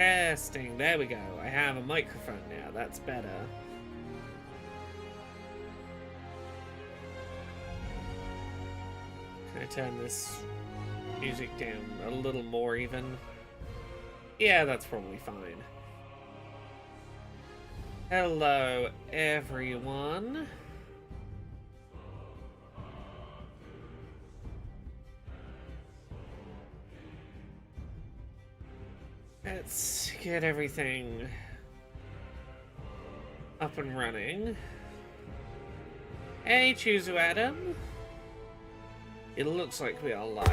Testing. There we go. I have a microphone now. That's better. Can I turn this music down a little more even? Yeah, that's probably fine. Hello, everyone. Let's get everything up and running. Hey, Chuzu Adam. It looks like we are live.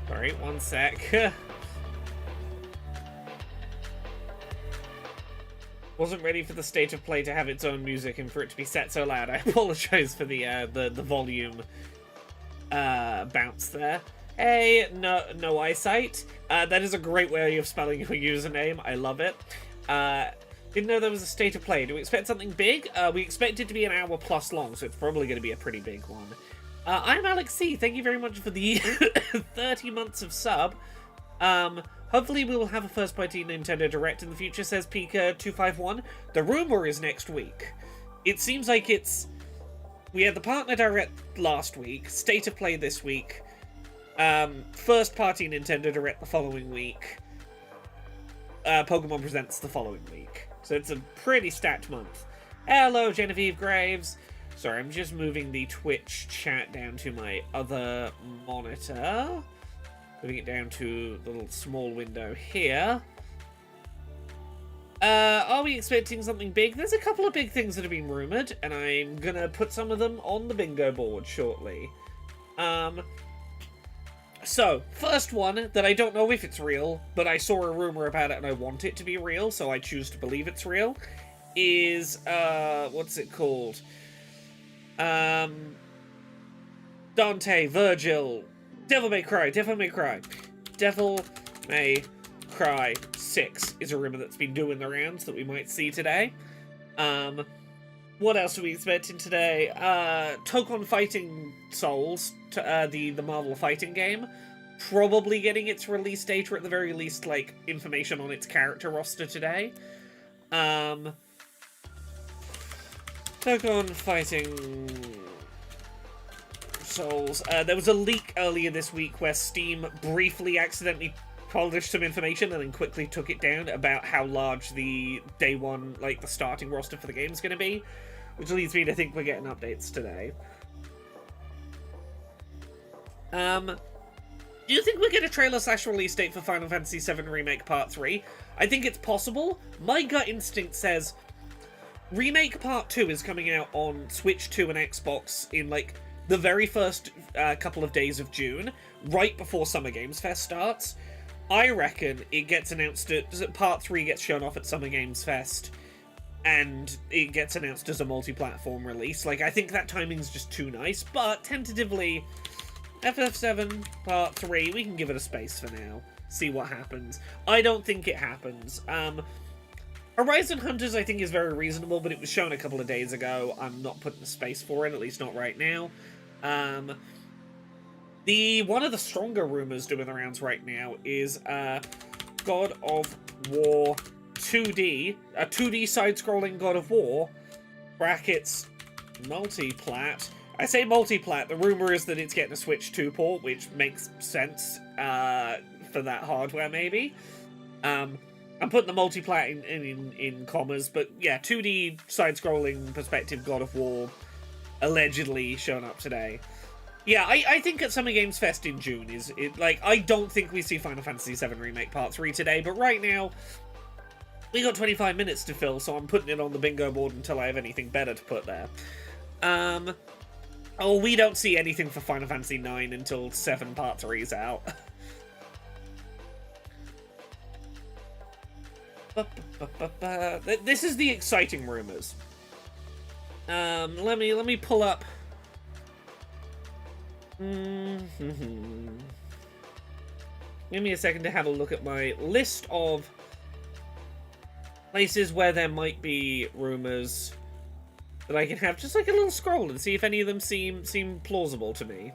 Sorry, one sec. Wasn't ready for the state of play to have its own music and for it to be set so loud. I apologize for the volume bounce there. Hey, no eyesight. That is a great way of spelling your username. I love it. Didn't know there was a state of play. Do we expect something big? We expect it to be an hour plus long, so it's probably going to be a pretty big one. I'm Alex C. Thank you very much for the 30 months of sub. Hopefully we will have a first-party Nintendo Direct in the future, says Pika251. The rumor is next week. It seems like it's... We had the Partner Direct last week, State of Play this week, first-party Nintendo Direct the following week, Pokemon Presents the following week. So it's a pretty stacked month. Hello, Genevieve Graves. Sorry, I'm just moving the Twitch chat down to my other monitor. Moving it down to the little small window here. Are we expecting something big? There's a couple of big things that have been rumoured, and I'm gonna put some of them on the bingo board shortly. So, first one that I don't know if it's real, but I saw a rumour about it and I want it to be real, so I choose to believe it's real, is, what's it called? Dante, Virgil... Devil May Cry, Devil May Cry. Devil May Cry 6 is a rumour that's been doing the rounds that we might see today. What else are we expecting today? Tokon Fighting Souls, the Marvel fighting game. Probably getting its release date, or at the very least, like, information on its character roster today. Tokon Fighting... Souls. There was a leak earlier this week where Steam briefly accidentally published some information and then quickly took it down about how large the day one, like the starting roster for the game is going to be, which leads me to think we're getting updates today. Do you think we'll get a trailer/release date for Final Fantasy VII Remake Part 3? I think it's possible. My gut instinct says Remake Part 2 is coming out on Switch 2 and Xbox in, like, the very first couple of days of June, right before Summer Games Fest starts. I reckon it gets announced at... Part 3 gets shown off at Summer Games Fest, and it gets announced as a multi-platform release. Like, I think that timing's just too nice, but tentatively, FF7 Part 3, we can give it a space for now. See what happens. I don't think it happens. Horizon Hunters, I think, is very reasonable, but it was shown a couple of days ago. I'm not putting a space for it, at least not right now. One of the stronger rumors doing the rounds right now is God of War 2D, a 2D side-scrolling God of War, brackets, multi-plat. I say multi-plat, the rumor is that it's getting a Switch 2 port, which makes sense for that hardware, maybe. I'm putting the multi-plat in commas, but yeah, 2D side-scrolling perspective God of War allegedly shown up today. Yeah, I think at Summer Games Fest in June is... I don't think we see Final Fantasy VII Remake Part 3 today, but right now, we got 25 minutes to fill, so I'm putting it on the bingo board until I have anything better to put there. Oh, we don't see anything for Final Fantasy IX until 7 Part 3 is out. This is the exciting rumors. Let me pull up. Give me a second to have a look at my list of places where there might be rumors that I can have just like a little scroll and see if any of them seem plausible to me.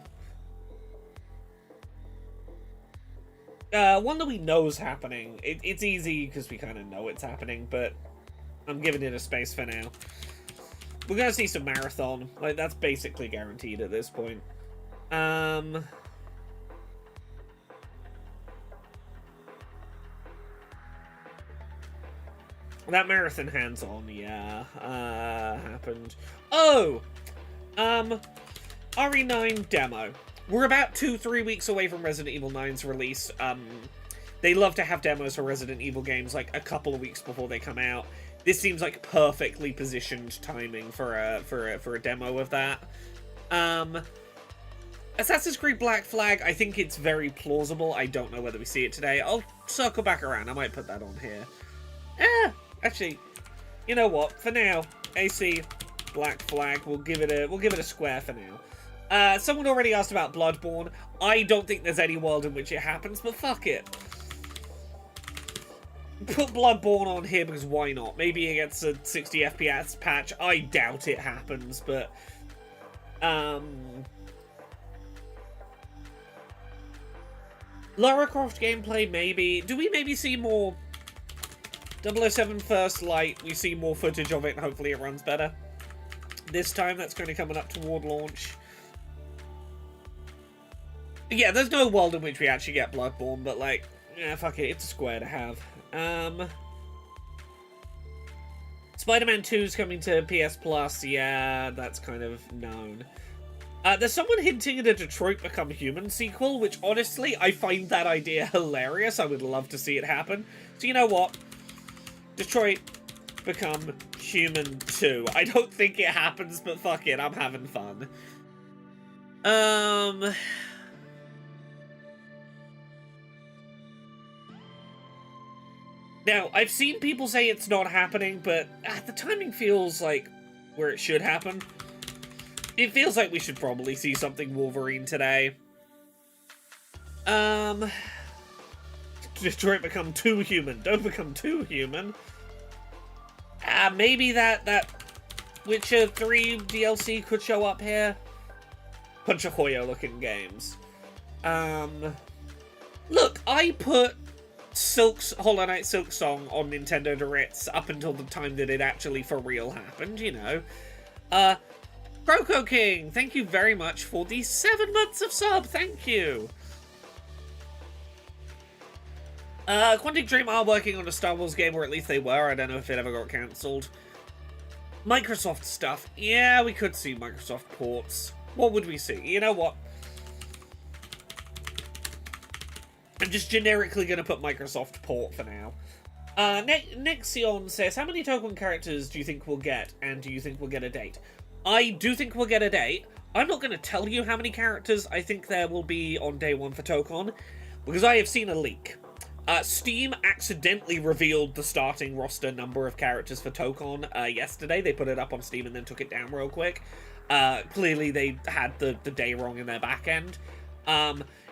One that we know is happening. It's easy because we kind of know it's happening, but I'm giving it a space for now. We're gonna see some Marathon. Like, that's basically guaranteed at this point. That Marathon hands-on, yeah, happened. Oh! RE9 demo. We're about 2-3 weeks away from Resident Evil 9's release. They love to have demos for Resident Evil games like a couple of weeks before they come out. This seems like perfectly positioned timing for a demo of that. Assassin's Creed Black Flag, I think it's very plausible. I don't know whether we see it today. I'll circle back around. I might put that on here. Actually, you know what? For now, AC Black Flag. We'll give it a square for now. Someone already asked about Bloodborne. I don't think there's any world in which it happens, but fuck it. Put Bloodborne on here because why not? Maybe it gets a 60 FPS patch. I doubt it happens, but Lara Croft gameplay, maybe. Do we maybe see more 007 First Light? We see more footage of it and hopefully it runs better. This time that's going to be coming up toward launch. Yeah, there's no world in which we actually get Bloodborne, but like, yeah, fuck it, it's a square to have. Spider-Man 2's coming to PS Plus, yeah, that's kind of known. There's someone hinting at a Detroit Become Human sequel, which honestly, I find that idea hilarious. I would love to see it happen. So you know what? Detroit Become Human 2. I don't think it happens, but fuck it, I'm having fun. Now, I've seen people say it's not happening, but the timing feels like where it should happen. It feels like we should probably see something Wolverine today. Detroit Become Too Human. Don't become too human. Maybe that Witcher 3 DLC could show up here. Bunch of Hoyo looking games. Look, I put Hollow Knight Silk Song on Nintendo Directs up until the time that it actually for real happened, you know. Croco King, thank you very much for the 7 months of sub, thank you. Quantic Dream are working on a Star Wars game, or at least they were. I don't know if it ever got cancelled. Microsoft stuff. Yeah, we could see Microsoft ports. What would we see? You know what? I'm just generically going to put Microsoft port for now. Nexion says, how many Tokon characters do you think we'll get? And do you think we'll get a date? I do think we'll get a date. I'm not going to tell you how many characters I think there will be on day one for Tokon, because I have seen a leak. Steam accidentally revealed the starting roster number of characters for Tokon yesterday. They put it up on Steam and then took it down real quick. Clearly they had the day wrong in their back end.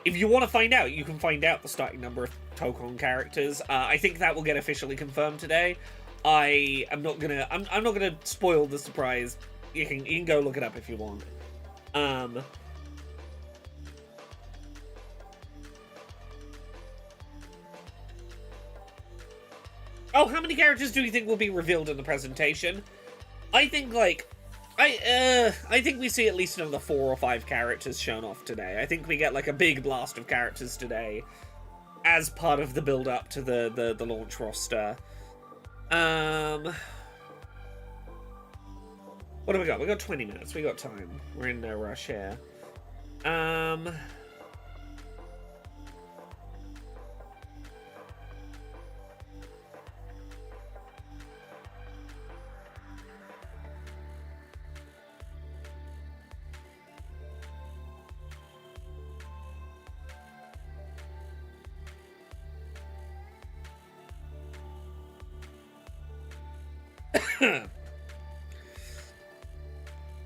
If you want to find out, you can find out the starting number of Tokon characters. I think that will get officially confirmed today. I'm not gonna spoil the surprise. You can go look it up if you want. Oh, how many characters do you think will be revealed in the presentation? I think, like, I think we see at least another 4 or 5 characters shown off today. I think we get, like, a big blast of characters today as part of the build-up to the launch roster. What do we got? We got 20 minutes. We got time. We're in no rush here.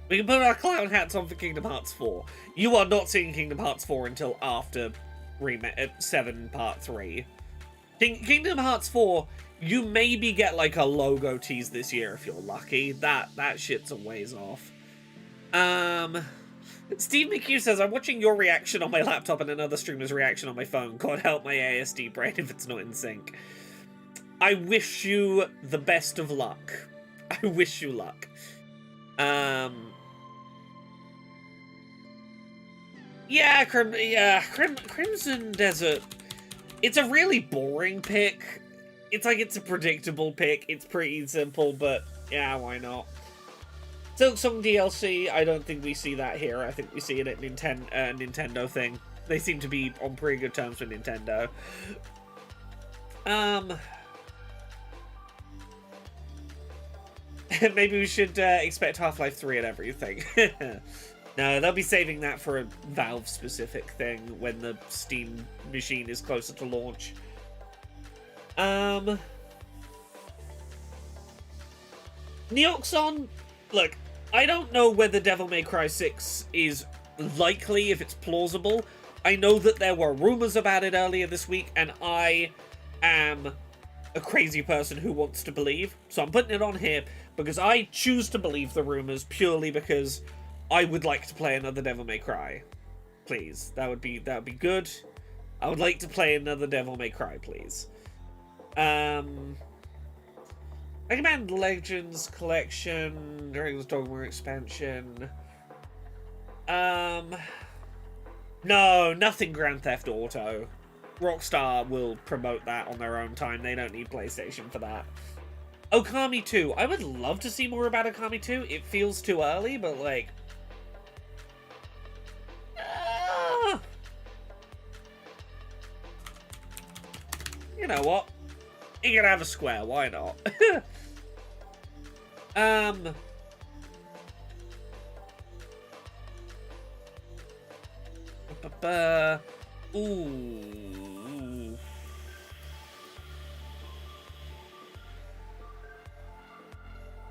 We can put our clown hats on for Kingdom Hearts 4. You are not seeing Kingdom Hearts 4 until after 7 Part 3. Kingdom Hearts 4, You maybe get, like, a logo tease this year if you're lucky. That shit's a ways off. Steve McHugh says, I'm watching your reaction on my laptop and another streamer's reaction on my phone. God help my ASD brain if it's not in sync. I wish you the best of luck. I wish you luck. Yeah, Crimson Desert. It's a really boring pick. It's like, it's a predictable pick. It's pretty simple, but yeah, why not? Silksong DLC, I don't think we see that here. I think we see it at Nintendo thing. They seem to be on pretty good terms with Nintendo. Maybe we should expect Half-Life 3 and everything. No, they'll be saving that for a Valve-specific thing when the Steam machine is closer to launch. Neoxon, look, I don't know whether Devil May Cry 6 is likely, if it's plausible. I know that there were rumors about it earlier this week, and I am a crazy person who wants to believe. So I'm putting it on here because I choose to believe the rumors purely because I would like to play another Devil May Cry. Please. That would be good. I would like to play another Devil May Cry, please. Mega Man Legends Collection, Dragon's Dogma expansion. No, nothing Grand Theft Auto. Rockstar will promote that on their own time. They don't need PlayStation for that. Okami 2. I would love to see more about Okami 2. It feels too early, but like... You know what? You can have a square, why not? Ooh.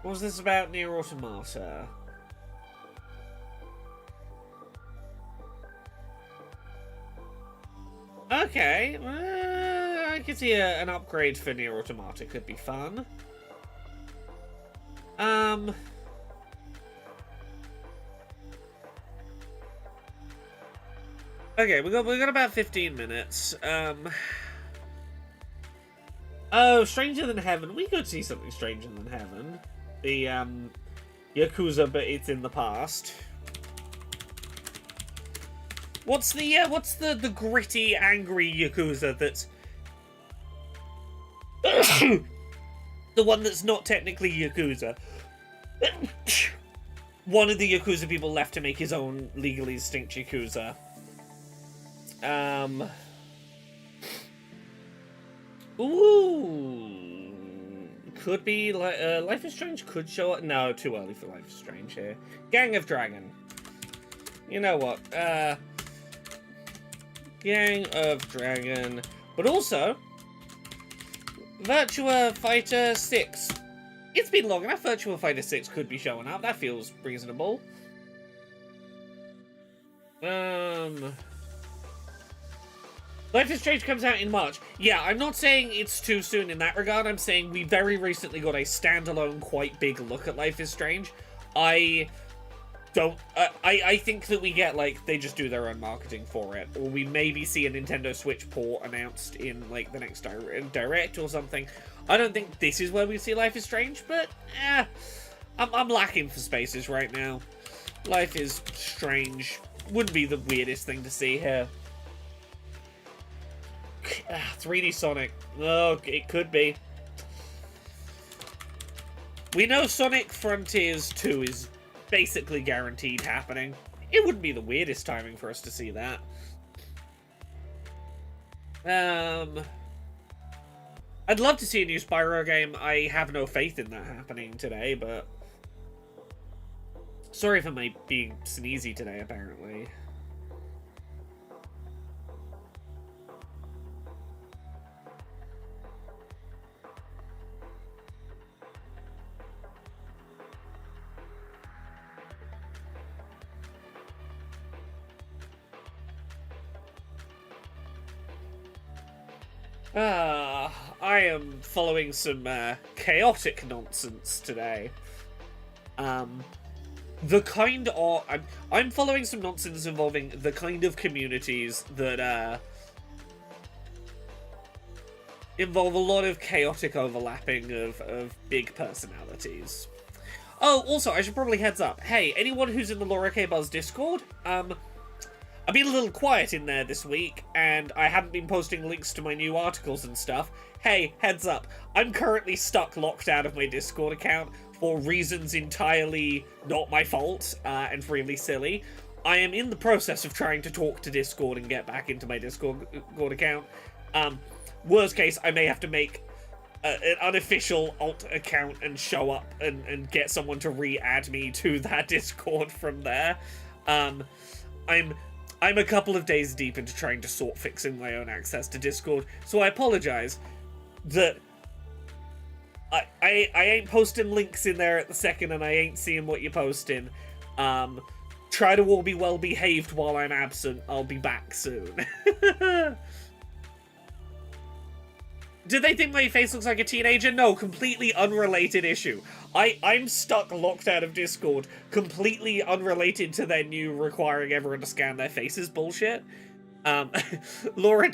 What was this about Nier Automata? Okay, I could see an upgrade for Nier Automata could be fun. Okay, we got about 15 minutes. Oh, Stranger Than Heaven. We could see something Stranger Than Heaven. The Yakuza, but it's in the past. What's the gritty, angry Yakuza that's the one that's not technically Yakuza? One of the Yakuza people left to make his own legally distinct Yakuza. Ooh, could be like Life is Strange could show up. No, too early for Life is Strange here. Gang of Dragon. You know what? Gang of Dragon, but also Virtua Fighter 6. It's been long enough. Virtua Fighter 6 could be showing up. That feels reasonable. Life is Strange comes out in March. Yeah, I'm not saying it's too soon in that regard. I'm saying we very recently got a standalone, quite big look at Life is Strange. I think that we get, like, they just do their own marketing for it. Or we maybe see a Nintendo Switch port announced in, like, the next Direct or something. I don't think this is where we see Life is Strange, but, I'm lacking for spaces right now. Life is Strange wouldn't be the weirdest thing to see here. 3D Sonic. Oh, it could be. We know Sonic Frontiers 2 is basically guaranteed happening. It wouldn't be the weirdest timing for us to see that. I'd love to see a new Spyro game. I have no faith in that happening today, but... Sorry for my being sneezy today, apparently. I am following some chaotic nonsense today. The kind of I'm following some nonsense involving the kind of communities that involve a lot of chaotic overlapping of big personalities. Oh, also, I should probably heads up. Hey, anyone who's in the Laura K. Buzz Discord, I've been a little quiet in there this week, and I haven't been posting links to my new articles and stuff. Hey, heads up, I'm currently locked out of my Discord account for reasons entirely not my fault, and really silly. I am in the process of trying to talk to Discord and get back into my Discord account. Worst case, I may have to make an unofficial alt account and show up and get someone to re-add me to that Discord from there. I'm a couple of days deep into trying to sort fixing my own access to Discord, so I apologize that I ain't posting links in there at the second and I ain't seeing what you're posting. Try to all be well behaved while I'm absent. I'll be back soon. Do they think my face looks like a teenager? No, completely unrelated issue. I'm stuck locked out of Discord, completely unrelated to their new requiring everyone to scan their faces bullshit. Laura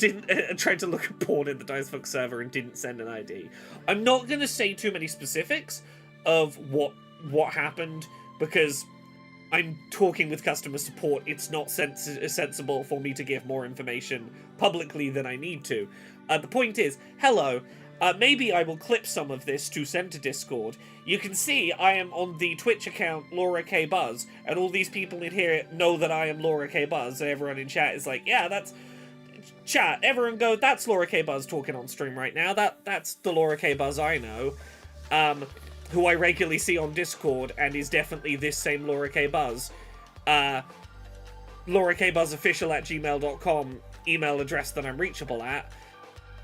tried to look at porn in the Dicefuck server and didn't send an ID. I'm not going to say too many specifics of what happened, because I'm talking with customer support. It's not sensible for me to give more information publicly than I need to. The point is, hello, maybe I will clip some of this to send to Discord. You can see I am on the Twitch account Laura K. Buzz, and all these people in here know that I am Laura K. Buzz, and everyone in chat is like, yeah, that's... Chat, everyone go, that's Laura K. Buzz talking on stream right now. That's the Laura K. Buzz I know. Who I regularly see on Discord, and is definitely this same Laura K. Buzz. LauraKBuzzOfficial@gmail.com, email address that I'm reachable at.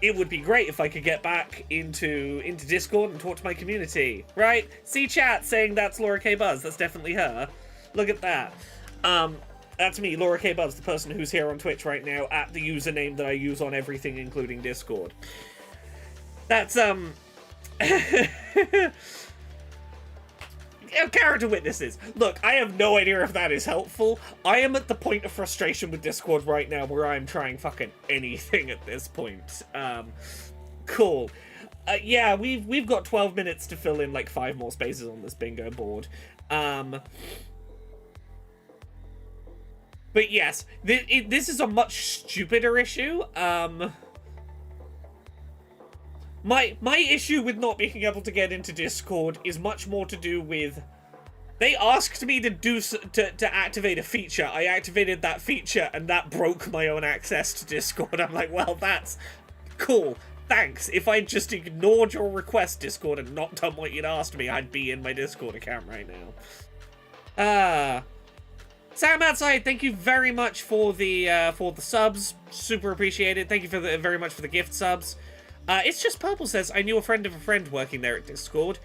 It would be great if I could get back into Discord and talk to my community, right? See chat saying that's Laura K. Buzz, that's definitely her. Look at that. That's me, Laura K. Buzz, the person who's here on Twitch right now, at the username that I use on everything, including Discord. That's, character witnesses. Look, I have no idea if that is helpful. I am at the point of frustration with Discord right now where I'm trying fucking anything at this point. Cool. Yeah, we've got 12 minutes to fill in like 5 more spaces on this bingo board. But yes, this is a much stupider issue. My issue with not being able to get into Discord is much more to do with... They asked me to activate a feature. I activated that feature, and that broke my own access to Discord. I'm like, well, that's cool. Thanks. If I'd just ignored your request, Discord, and not done what you'd asked me, I'd be in my Discord account right now. Sam Outside, thank you very much for the subs. Super appreciated. Thank you very much for the gift subs. It's Just Purple says, I knew a friend of a friend working there at Discord.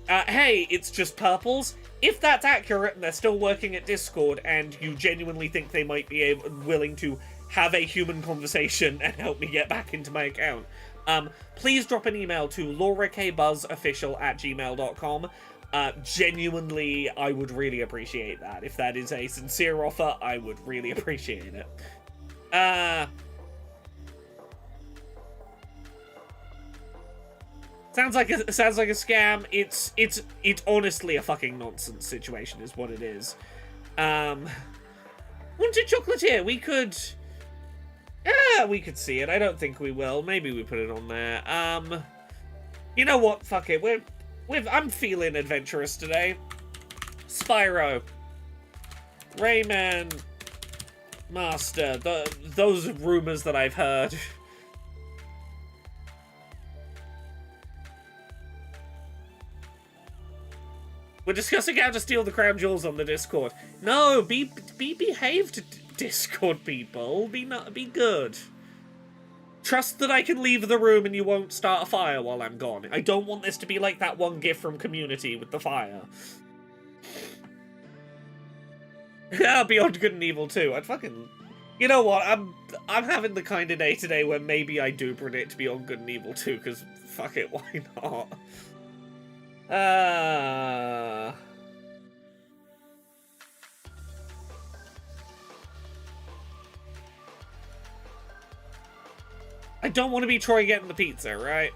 Hey, It's Just Purples. If that's accurate and they're still working at Discord and you genuinely think they might be willing to have a human conversation and help me get back into my account, please drop an email to laurakbuzzofficial@gmail.com. Genuinely, I would really appreciate that. If that is a sincere offer, I would really appreciate it. Sounds like a scam. It's honestly a fucking nonsense situation, is what it is. Wanted Chocolatier, we could see it. I don't think we will. Maybe we put it on there. You know what? Fuck it. I'm feeling adventurous today. Spyro, Rayman, Master. Those rumors that I've heard. We're discussing how to steal the crown jewels on the Discord. No, be behaved, Discord people. Be good. Trust that I can leave the room and you won't start a fire while I'm gone. I don't want this to be like that one gif from Community with the fire. Yeah, Beyond Good and Evil 2. I'd fucking You know what? I'm having the kind of day today where maybe I do predict Beyond Good and Evil 2, because fuck it, why not? I don't want to be Troy getting the pizza, right?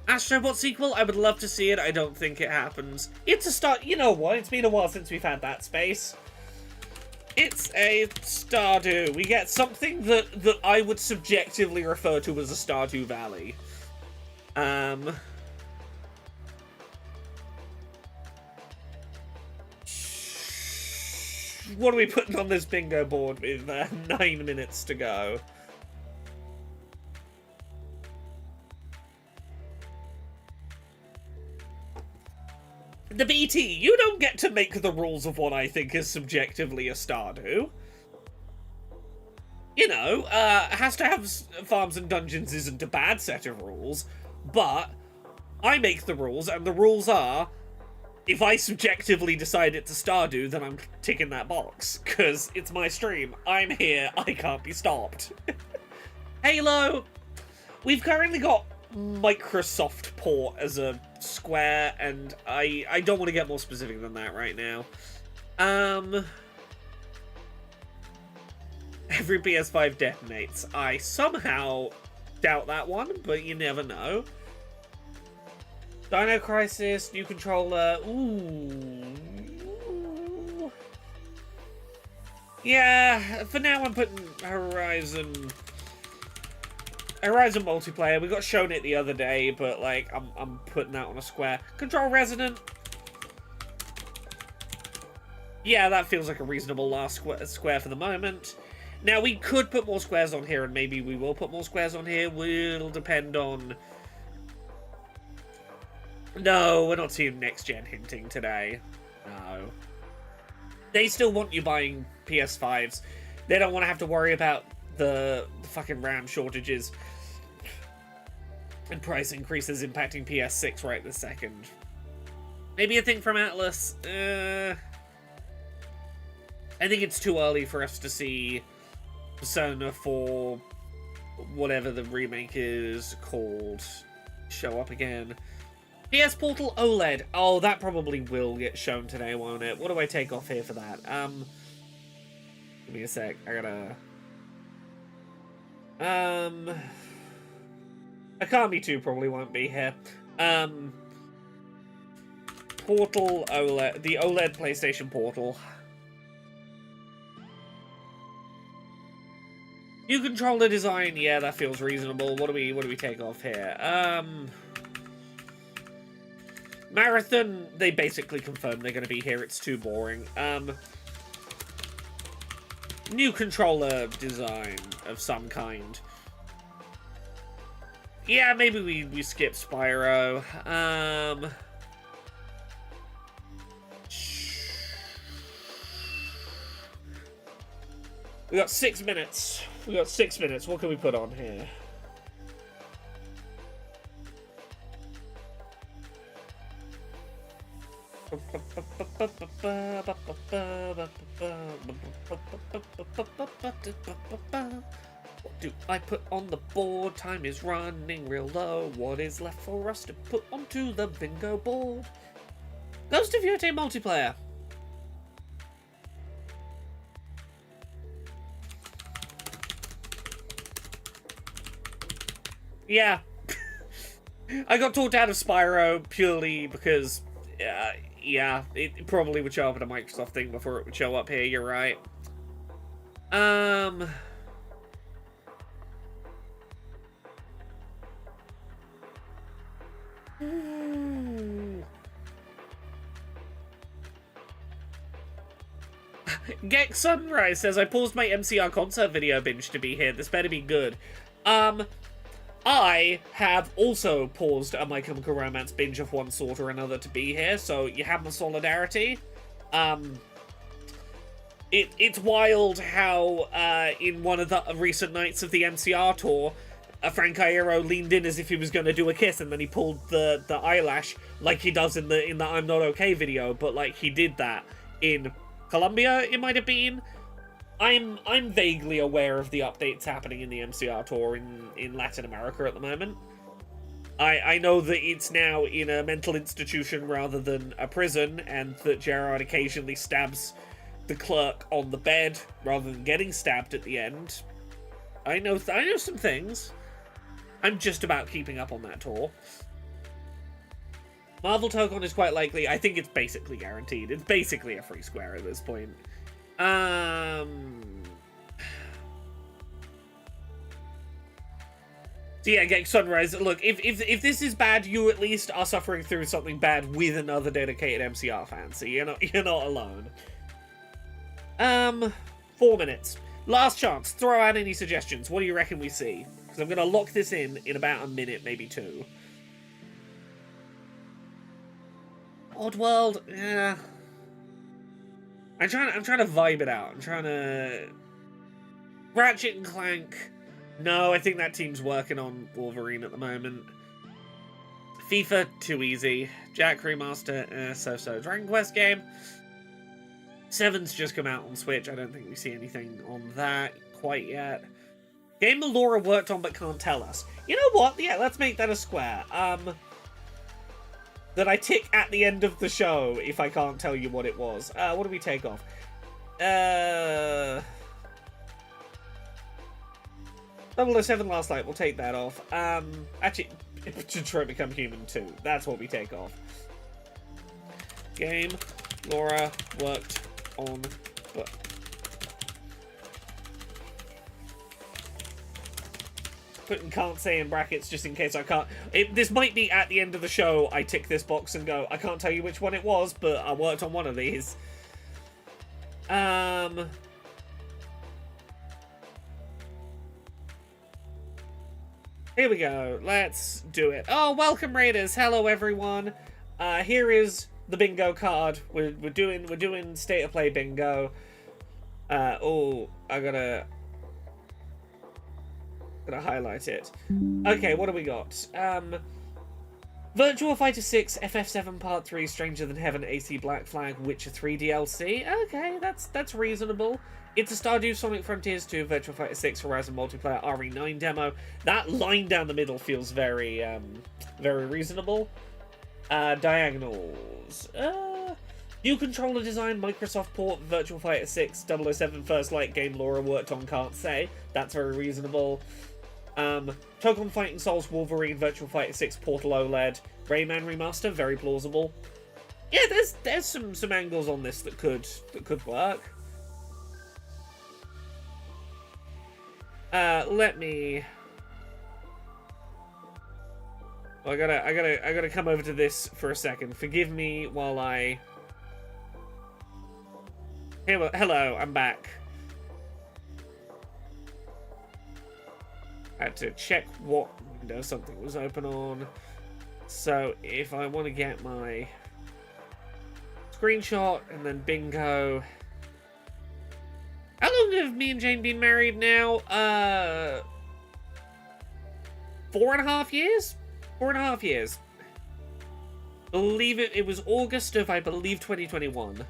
Astrobot sequel, I would love to see it. I don't think it happens. It's a start. You know what? It's been a while since we've had that space. It's a Stardew. We get something that I would subjectively refer to as a Stardew Valley. What are we putting on this bingo board with 9 minutes to go? The BT, you don't get to make the rules of what I think is subjectively a Stardew. You know, has to have farms and dungeons isn't a bad set of rules, but I make the rules, and the rules are, if I subjectively decide it's a Stardew, then I'm ticking that box, because it's my stream. I'm here, I can't be stopped. Halo! We've currently got Microsoft port as a Square, and I don't want to get more specific than that right now. Every PS5 detonates. I somehow doubt that one, but you never know. Dino Crisis, new controller. Ooh. Yeah, for now I'm putting Horizon multiplayer. We got shown it the other day, but like I'm putting that on a Square. Control Resonant. Yeah, that feels like a reasonable last square for the moment. Now we could put more squares on here, and maybe we will put more squares on here. Will depend on. No, we're not seeing next gen hinting today. No. They still want you buying PS5s. They don't want to have to worry about the fucking RAM shortages and price increases impacting PS6 right this second. Maybe a thing from Atlas. I think it's too early for us to see Persona 4, whatever the remake is called, show up again. PS Portal OLED. Oh, that probably will get shown today, won't it? What do I take off here for that? Give me a sec. I gotta... Akami 2 probably won't be here. Portal OLED. The OLED PlayStation Portal. New controller design. Yeah, that feels reasonable. What do we take off here? Marathon, they basically confirmed they're going to be here. It's too boring. New controller design of some kind. Yeah, maybe we skip Spyro. We got 6 minutes. What can we put on here? What do I put on the board? Time is running real low. What is left for us to put onto the bingo board? Ghost of Yurte multiplayer. Yeah. I got talked out of Spyro purely because, yeah, it probably would show up at a Microsoft thing before it would show up here, you're right. Gex Sunrise says, I paused my MCR concert video binge to be here. This better be good. I have also paused a My Chemical Romance binge of one sort or another to be here, so you have my solidarity. It's wild how, in one of the recent nights of the MCR tour, Frank Iero leaned in as if he was going to do a kiss, and then he pulled the eyelash like he does in the I'm Not Okay video, but like he did that in Colombia, it might have been. I'm vaguely aware of the updates happening in the MCR tour in Latin America at the moment. I know that it's now in a mental institution rather than a prison, and that Gerard occasionally stabs the clerk on the bed rather than getting stabbed at the end. I know some things. I'm just about keeping up on that tour. Marvel Tokon is quite likely. I think it's basically guaranteed. It's basically a free square at this point. So yeah, get Sunrise. Look, if this is bad, you at least are suffering through something bad with another dedicated MCR fan, so you're not alone. 4 minutes. Last chance. Throw out any suggestions. What do you reckon we see? Because I'm gonna lock this in about a minute, maybe 2. Oddworld, yeah. I'm trying to vibe it out. I'm trying to Ratchet and Clank. No, I think that team's working on Wolverine at the moment. FIFA, too easy. Jack Remaster, so-so. Dragon Quest game. 7's just come out on Switch. I don't think we see anything on that quite yet. Game Laura worked on but can't tell us. You know what? Yeah, let's make that a square. That I tick at the end of the show if I can't tell you what it was. What do we take off? 007 Last Light, we'll take that off. Actually, Detroit Become Human 2. That's what we take off. Game Laura worked on, but putting can't say in brackets just in case I can't. This might be at the end of the show. I tick this box and go, I can't tell you which one it was, but I worked on one of these. Here we go. Let's do it. Oh, welcome Raiders. Hello everyone. Here is the bingo card. We're doing state of play bingo. Oh, I gotta highlight it. Okay, what do we got? Virtua Fighter 6, FF7 Part 3, Stranger Than Heaven, AC Black Flag, Witcher 3 DLC. Okay, that's reasonable. It's a Stardew Sonic Frontiers 2, Virtua Fighter 6, Horizon Multiplayer, RE9 demo. That line down the middle feels very reasonable. Diagonals. New controller design, Microsoft port, Virtua Fighter 6, 007 First Light game Laura worked on, can't say. That's very reasonable. Tokon Fighting Souls, Wolverine, Virtua Fighter 6, Portal OLED, Rayman remaster, very plausible. Yeah, there's some angles on this that could work. Let me. Well, I gotta come over to this for a second. Forgive me while I. Hello, I'm back. I had to check what window something was open on. So if I want to get my screenshot and then bingo. How long have me and Jane been married now? 4.5 years? 4.5 years. Believe it was August of, I believe, 2021.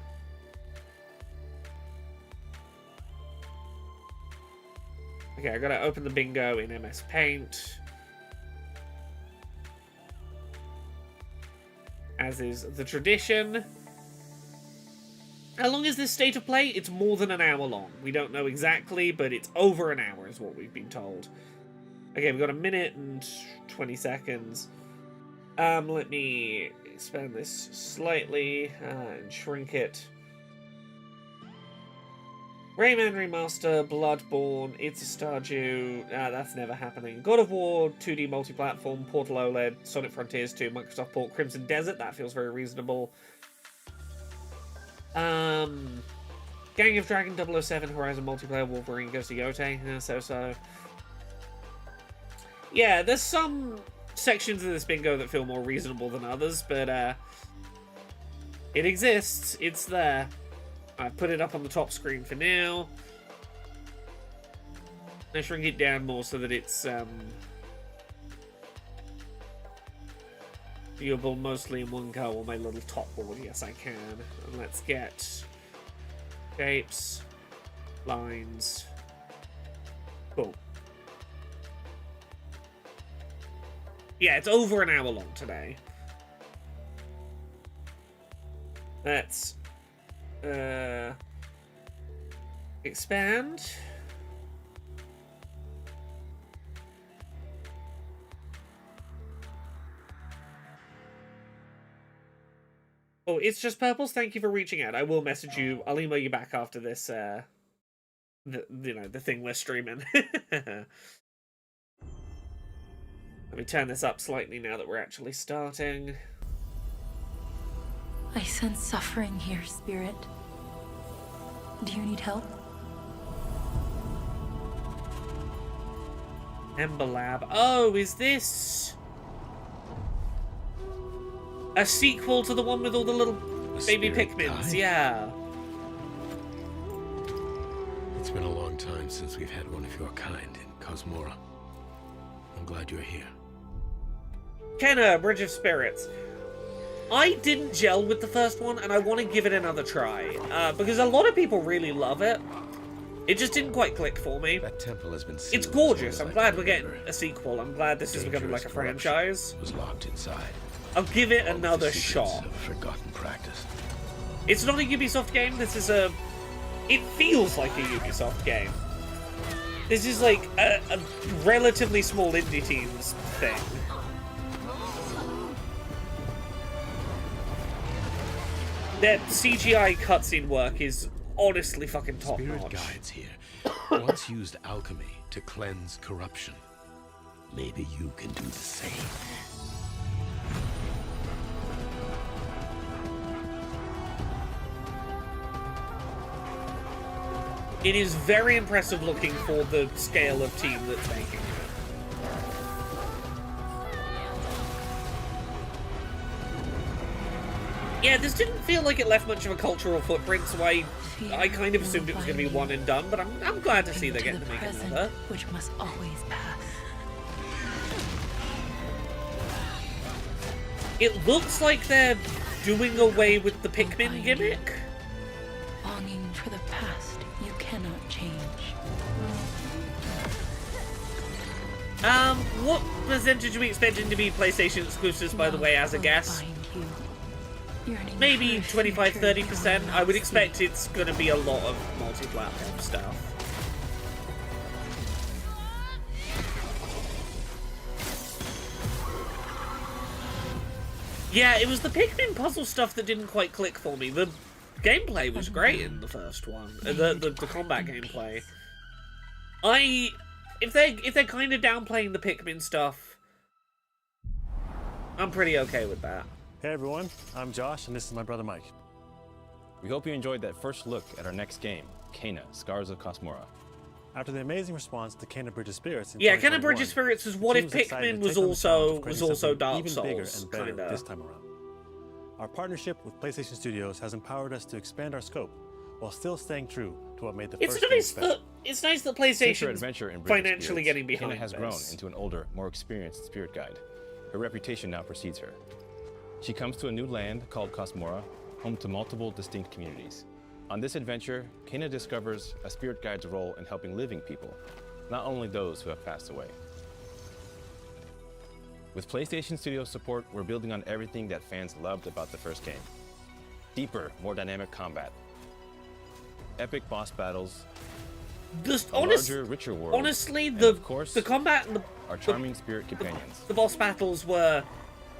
Okay, I gotta open the bingo in MS Paint. As is the tradition. How long is this state of play? It's more than an hour long. We don't know exactly, but it's over an hour is what we've been told. Okay, we've got 1 minute and 20 seconds. Let me expand this slightly and shrink it. Rayman Remaster, Bloodborne, It's a Stardew, that's never happening. God of War, 2D multi-platform, Portal OLED, Sonic Frontiers 2, Microsoft Port, Crimson Desert, that feels very reasonable. Gang of Dragon, 007, Horizon Multiplayer, Wolverine, Ghost of Yote, so. Yeah, there's some sections of this bingo that feel more reasonable than others, but it exists, it's there. I put it up on the top screen for now. I shrink it down more so that it's Viewable mostly in one go on my little top board. Yes, I can. And let's get shapes, lines. Cool. Yeah, it's over an hour long today. Let's expand. Oh, it's just purples. Thank you for reaching out. I will message you. I'll email you back after this. The thing we're streaming. Let me turn this up slightly now that we're actually starting. I sense suffering here, Spirit. Do you need help? Ember Lab. Oh, is this a sequel to the one with all the little baby Pikmins? Yeah. It's been a long time since we've had one of your kind in Kosmora. I'm glad you're here. Kenna, Bridge of Spirits. I didn't gel with the first one, and I want to give it another try. Because a lot of people really love it. It just didn't quite click for me. That temple has been sealed. It's gorgeous. I'm glad we're getting a sequel. I'm glad this is becoming like a franchise. Was locked inside. I'll give it another shot. Of a forgotten practice. It's not a Ubisoft game. This is a... It feels like a Ubisoft game. This is like a relatively small indie team's thing. Their CGI cutscene work is honestly fucking top Spirit notch. guides here once used alchemy to cleanse corruption. Maybe you can do the same. It is very impressive looking for the scale of team that's making it. Yeah, this didn't feel like it left much of a cultural footprint, so I kind of assumed it was going to be one and done, but I'm glad to see they're getting to make another. Which must always pass. It looks like they're doing away with the Pikmin gimmick. Longing for the past you cannot change. What percentage are we expecting to be PlayStation exclusives, by the way, as a guess? Maybe 25-30%. I would expect it's going to be a lot of multi-platform stuff. Yeah, it was the Pikmin puzzle stuff that didn't quite click for me. The gameplay was great in the first one. The combat gameplay. If they're kind of downplaying the Pikmin stuff, I'm pretty okay with that. Hey everyone, I'm Josh, and this is my brother Mike. We hope you enjoyed that first look at our next game, Kenna, Scars of Kosmora. After the amazing response to Kenna Bridge of Spirits in Yeah, Kenna Bridge of Spirits is what if Pikmin was also Dark even Souls, bigger and better kinda. this time around. Our partnership with PlayStation Studios has empowered us to expand our scope while still staying true to what made the first game special. It's nice that Since her PlayStation's adventure in Bridge of financially Spirits, getting behind Kenna has this. grown into an older, more experienced spirit guide. Her reputation now precedes her. She comes to a new land called Kosmora, home to multiple distinct communities. On this adventure, Kenna discovers a spirit guide's role in helping living people, not only those who have passed away. With PlayStation Studios support, we're building on everything that fans loved about the first game. Deeper, more dynamic combat, epic boss battles, larger, richer world, honestly, and of course, the combat and our charming spirit companions. the boss battles were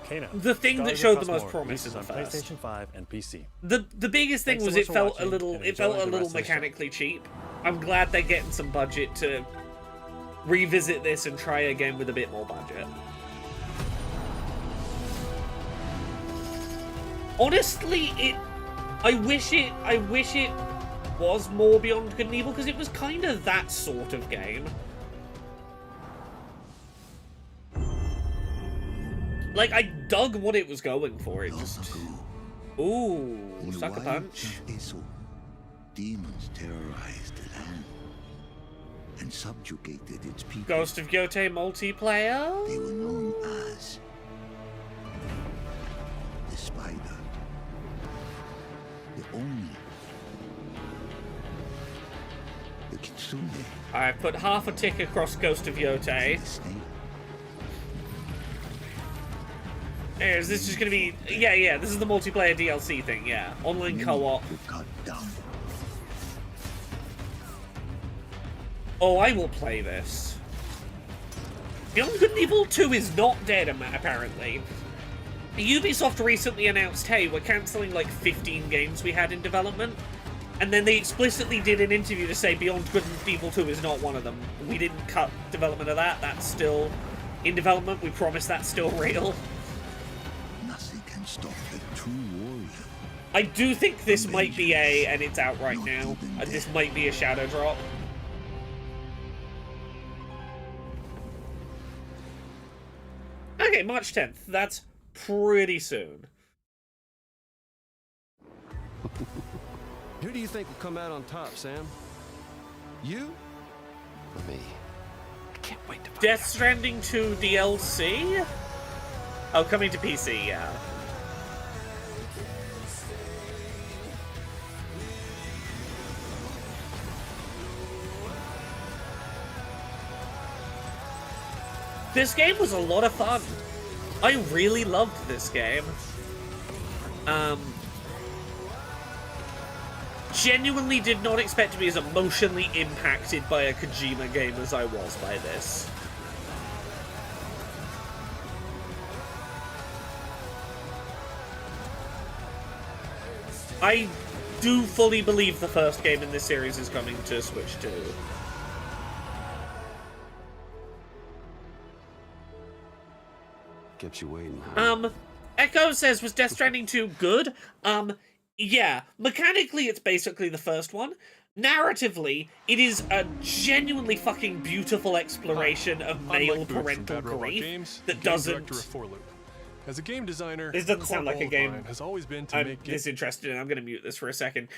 Kenna, the thing that Scars showed of the most Kosmora promise in releases the on first. PlayStation 5 and PC. The biggest thing Thanks so was much it for felt watching, a little and it felt enjoy a the little rest of the show. mechanically cheap. I'm glad they're getting some budget to revisit this and try again with a bit more budget. Honestly, I wish it was more Beyond Good and Evil, because it was kind of that sort of game. Like, I dug what it was going for. It just... Ooh, sucker punch. Demons terrorized the land and subjugated its people. Ghost of Gote multiplayer? They were known as only. The Kitsune I've put half a tick across Ghost of Yote. is the snake. Is this just gonna be... Yeah, this is the multiplayer DLC thing, yeah. Online co-op. You cut down. Oh, I will play this. Beyond Good and Evil 2 is not dead, apparently. Ubisoft recently announced, hey, we're cancelling like 15 games we had in development. And then they explicitly did an interview to say Beyond Good and Evil 2 is not one of them. We didn't cut development of that. That's still in development. We promise that's still real. Nothing can stop the true warrior. I do think this might be and it's out right now. This might be a shadow drop. Okay, March 10th. That's pretty soon. Who do you think will come out on top, Sam? You? For me. I can't wait to find Death Stranding 2 DLC? Oh, coming to PC, yeah. This game was a lot of fun. I really loved this game. Genuinely did not expect to be as emotionally impacted by a Kojima game as I was by this. I do fully believe the first game in this series is coming to Switch 2. Kept you waiting, huh? Echo says, was Death Stranding 2 good? Yeah. Mechanically, it's basically the first one. Narratively, it is a genuinely fucking beautiful exploration of male parental grief that doesn't... As a game designer, this doesn't sound like a game has always been to I'm make disinterested in. I'm going to mute this for a second.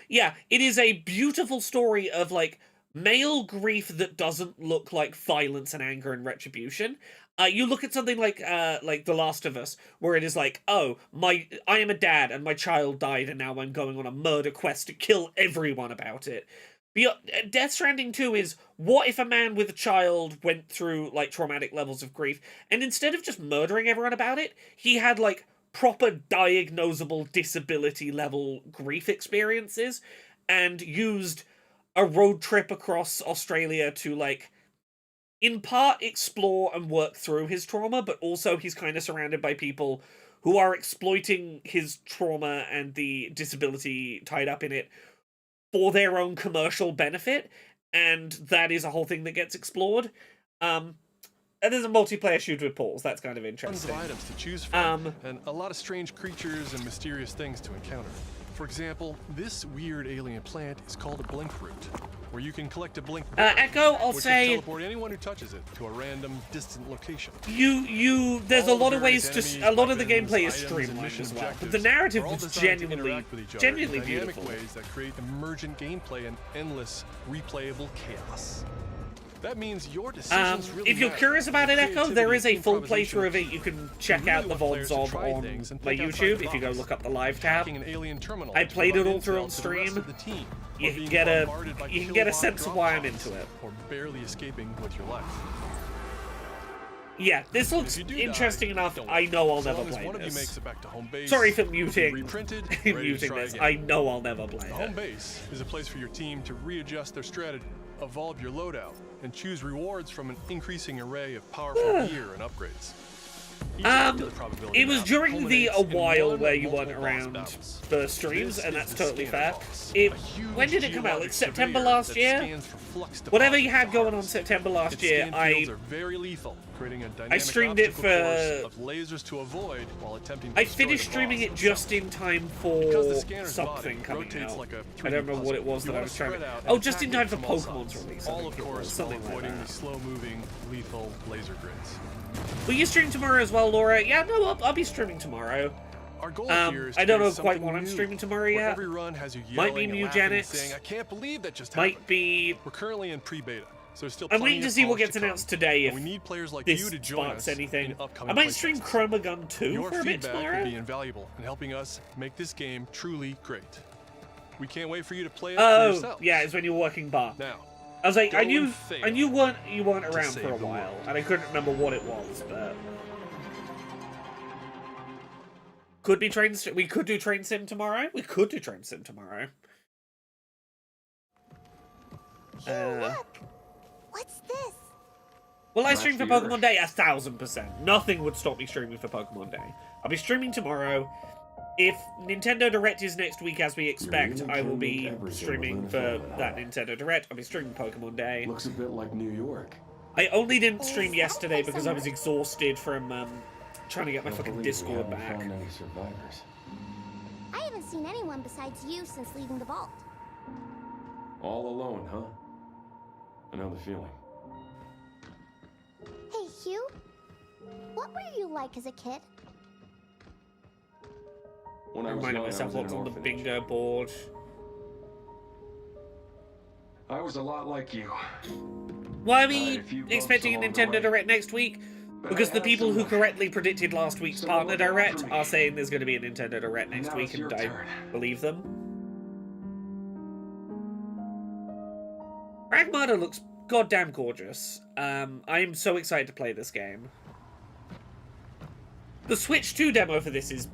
Yeah, it is a beautiful story of, like, male grief that doesn't look like violence and anger and retribution. You look at something like The Last of Us, where it is like, oh, I am a dad and my child died and now I'm going on a murder quest to kill everyone about it. Death Stranding 2 is, what if a man with a child went through, like, traumatic levels of grief, and instead of just murdering everyone about it, he had, like, proper diagnosable disability level grief experiences, and used a road trip across Australia to, like, in part explore and work through his trauma, but also he's kind of surrounded by people who are exploiting his trauma and the disability tied up in it for their own commercial benefit, and that is a whole thing that gets explored. And there's a multiplayer shooter with Pauls. That's kind of interesting. tons of items to choose from, and a lot of strange creatures and mysterious things to encounter. For example, this weird alien plant is called a blink root, where you can collect a blink Echo, I'll which say... will teleport anyone who touches it to a random, distant location. There's All a lot the of ways various to... enemies, A lot of the weapons, gameplay is items, and streamlined mission as well, but objectives the narrative are all was designed to genuinely interact with each other genuinely in dynamic beautiful. ways that create emergent gameplay and endless, replayable chaos. That means your decisions really if you're matter. curious about it, Echo, there is a full Improvisation playthrough of it you can check out the VODs of on my YouTube if you go look up the live tab. Hacking an alien terminal I to played it provide all through intel on to the rest stream. of the team, You or can being get a bombarded by sense of kilowatt why I'm drop into it. Or barely escaping with your life. Yeah, this looks If you do interesting die, enough. don't I worry. know I'll As never long as play one of you this. makes it back to home base, Sorry for you'll be muting reprinted, ready to muting try this. again. I know I'll never play The home it. base is a place for your team to readjust their strategy, evolve your loadout, and choose rewards from an increasing array of powerful gear and upgrades. Each particular probability It was map during the culminates in while one where or you weren't multiple boss around battles. the streams, This and is that's the totally fair. standard boss, It, a huge when did it come out? Like geologic September surveyor last that year? scans for flux Whatever you deposits had going on Mars. September last Its year, scan fields are very lethal, creating a dynamic streamed it obstacle course for- of lasers to avoid while attempting to I destroy finished the streaming boss it just in time for Because the scanner's something body coming rotates out. like a I don't 3D remember what it puzzle. was You that I wanna was trying spread to... out Oh, and just in attack time it for from all Pokemon's sides. release. I All, think of it was, course, while something like avoiding that. the slow-moving, lethal laser grids. Will you stream tomorrow as well, Laura? Yeah, no, I'll be streaming tomorrow. Our goal here is I to don't create know quite something what I'm new, streaming tomorrow where yet. every run has you Might be yelling and laughing and Mugenics. saying, I can't believe that just Might happened. be... We're currently in pre-beta, so there's still I'm plenty waiting to of see what polish gets to announced come. today And we if need players like this you to join sparks us anything. in upcoming I might playtests. stream Chroma Gun 2 Your for a bit feedback tomorrow. could be invaluable in helping us make this game truly great. We can't wait for you to play it for yourself. Yeah, it's when you're working bar. Now, I was like, I go knew and fail you weren't around save for a the while, world. and I couldn't remember what it was, but could be we could do train sim tomorrow. We could do train sim tomorrow. Look! What's this? Will I stream for Pokemon Day? 1000%. Nothing would stop me streaming for Pokemon Day. I'll be streaming tomorrow. If Nintendo Direct is next week as we expect, I will be streaming for that Nintendo Direct. I'll be streaming Pokemon Day. Looks a bit like New York. I only didn't stream yesterday because I was exhausted from trying to get my fucking Discord back. Found any survivors. I haven't seen anyone besides you since leaving the vault. All alone, huh? I know the feeling. Hey, Hugh. What were you like as a kid? When I I was reminded young, I myself was in what's an on the orphanage. bingo board. I was a lot like you. Why are we if you bump expecting a along the Nintendo way. Direct next week? But Because I the had people who some- correctly predicted last week's someone Partner look out Direct for me. are saying there's going to be a Nintendo Direct next Now week, it's and your I turn. believe them. Pragmata looks goddamn gorgeous. I'm so excited to play this game. The Switch 2 demo for this is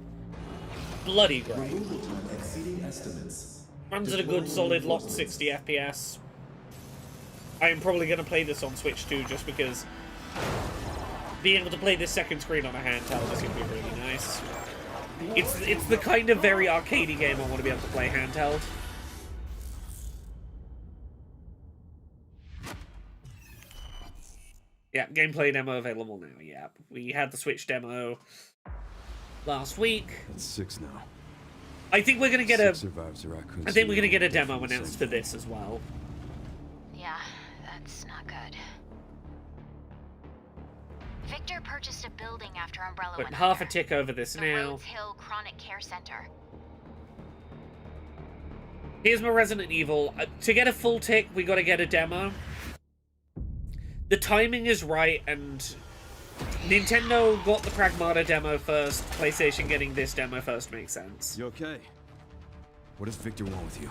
bloody great. Removal time exceeding estimates. Runs at a good solid locked 60 FPS. I am probably going to play this on Switch 2 just because being able to play this second screen on a handheld is going to be really nice. It's the kind of very arcadey game I want to be able to play handheld. Yeah, gameplay demo available now. Yeah, we had the Switch demo last week. That's 6 now. I think we're gonna get a. 6 survives the raccoon I think we're gonna seed get a and demo from the announced same for this as well. Yeah, that's not good. Victor purchased a building after Umbrella Put went half a under. tick over this The now. Rhodes Hill Chronic Care Center. Here's my Resident Evil. To get a full tick, we gotta get a demo. The timing is right, and Nintendo got the Pragmata demo first. PlayStation getting this demo first makes sense. You okay? What does Victor want with you?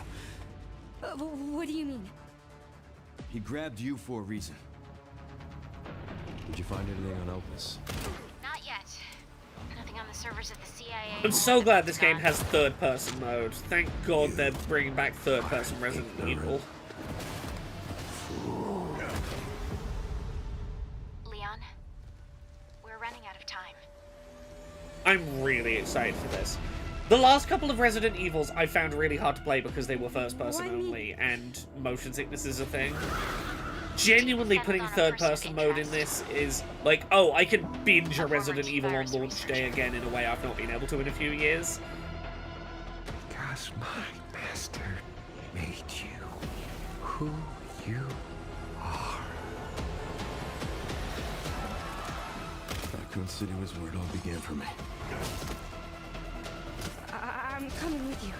What do you mean? He grabbed you for a reason. Did you find anything on Opus? Not yet. Nothing on the servers at the CIA. I'm so glad this game has third-person mode. Thank God they're bringing back third-person Resident Evil. Leon, we're running out of time. I'm really excited for this. The last couple of Resident Evils I found really hard to play because they were first-person only, and motion sickness is a thing. Genuinely putting third-person mode in this is like, oh, I can binge a Resident Evil on launch day again in a way I've not been able to in a few years. Because my master made you who you are. Raccoon City was where it all began for me. I'm coming with you.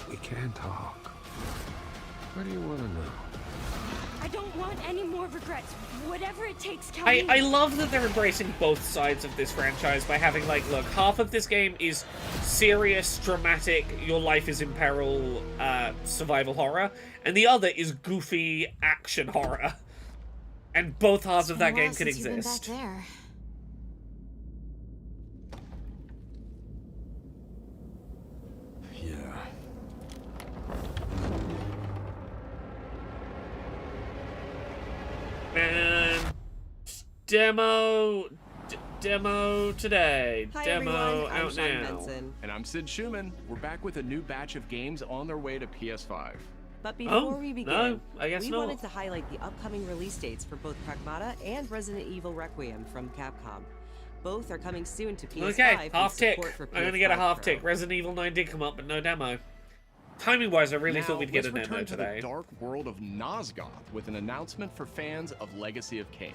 We can talk. What do you want to know? I don't want any more regrets. Whatever it takes, count I me. love that they're embracing both sides of this franchise by having, like, look, half of this game is serious, dramatic, your life is in peril, survival horror, and the other is goofy action horror. And both halves of that game can exist. Back there. Yeah. And demo today. Hi Demo everyone, I'm out Sean now. Benson. And I'm Sid Schumann. We're back with a new batch of games on their way to PS5. But before we begin, I guess we not. wanted to highlight the upcoming release dates for both Pragmata and Resident Evil Requiem from Capcom. Both are coming soon to PS5 Okay, half with tick. support for I'm gonna get a PS5 half Pro. tick. Resident Evil 9 did come up, but no demo. Timing-wise, I really Now, thought we'd get a let's demo return to today. the dark world of Nosgoth with an announcement for fans of Legacy of Kain.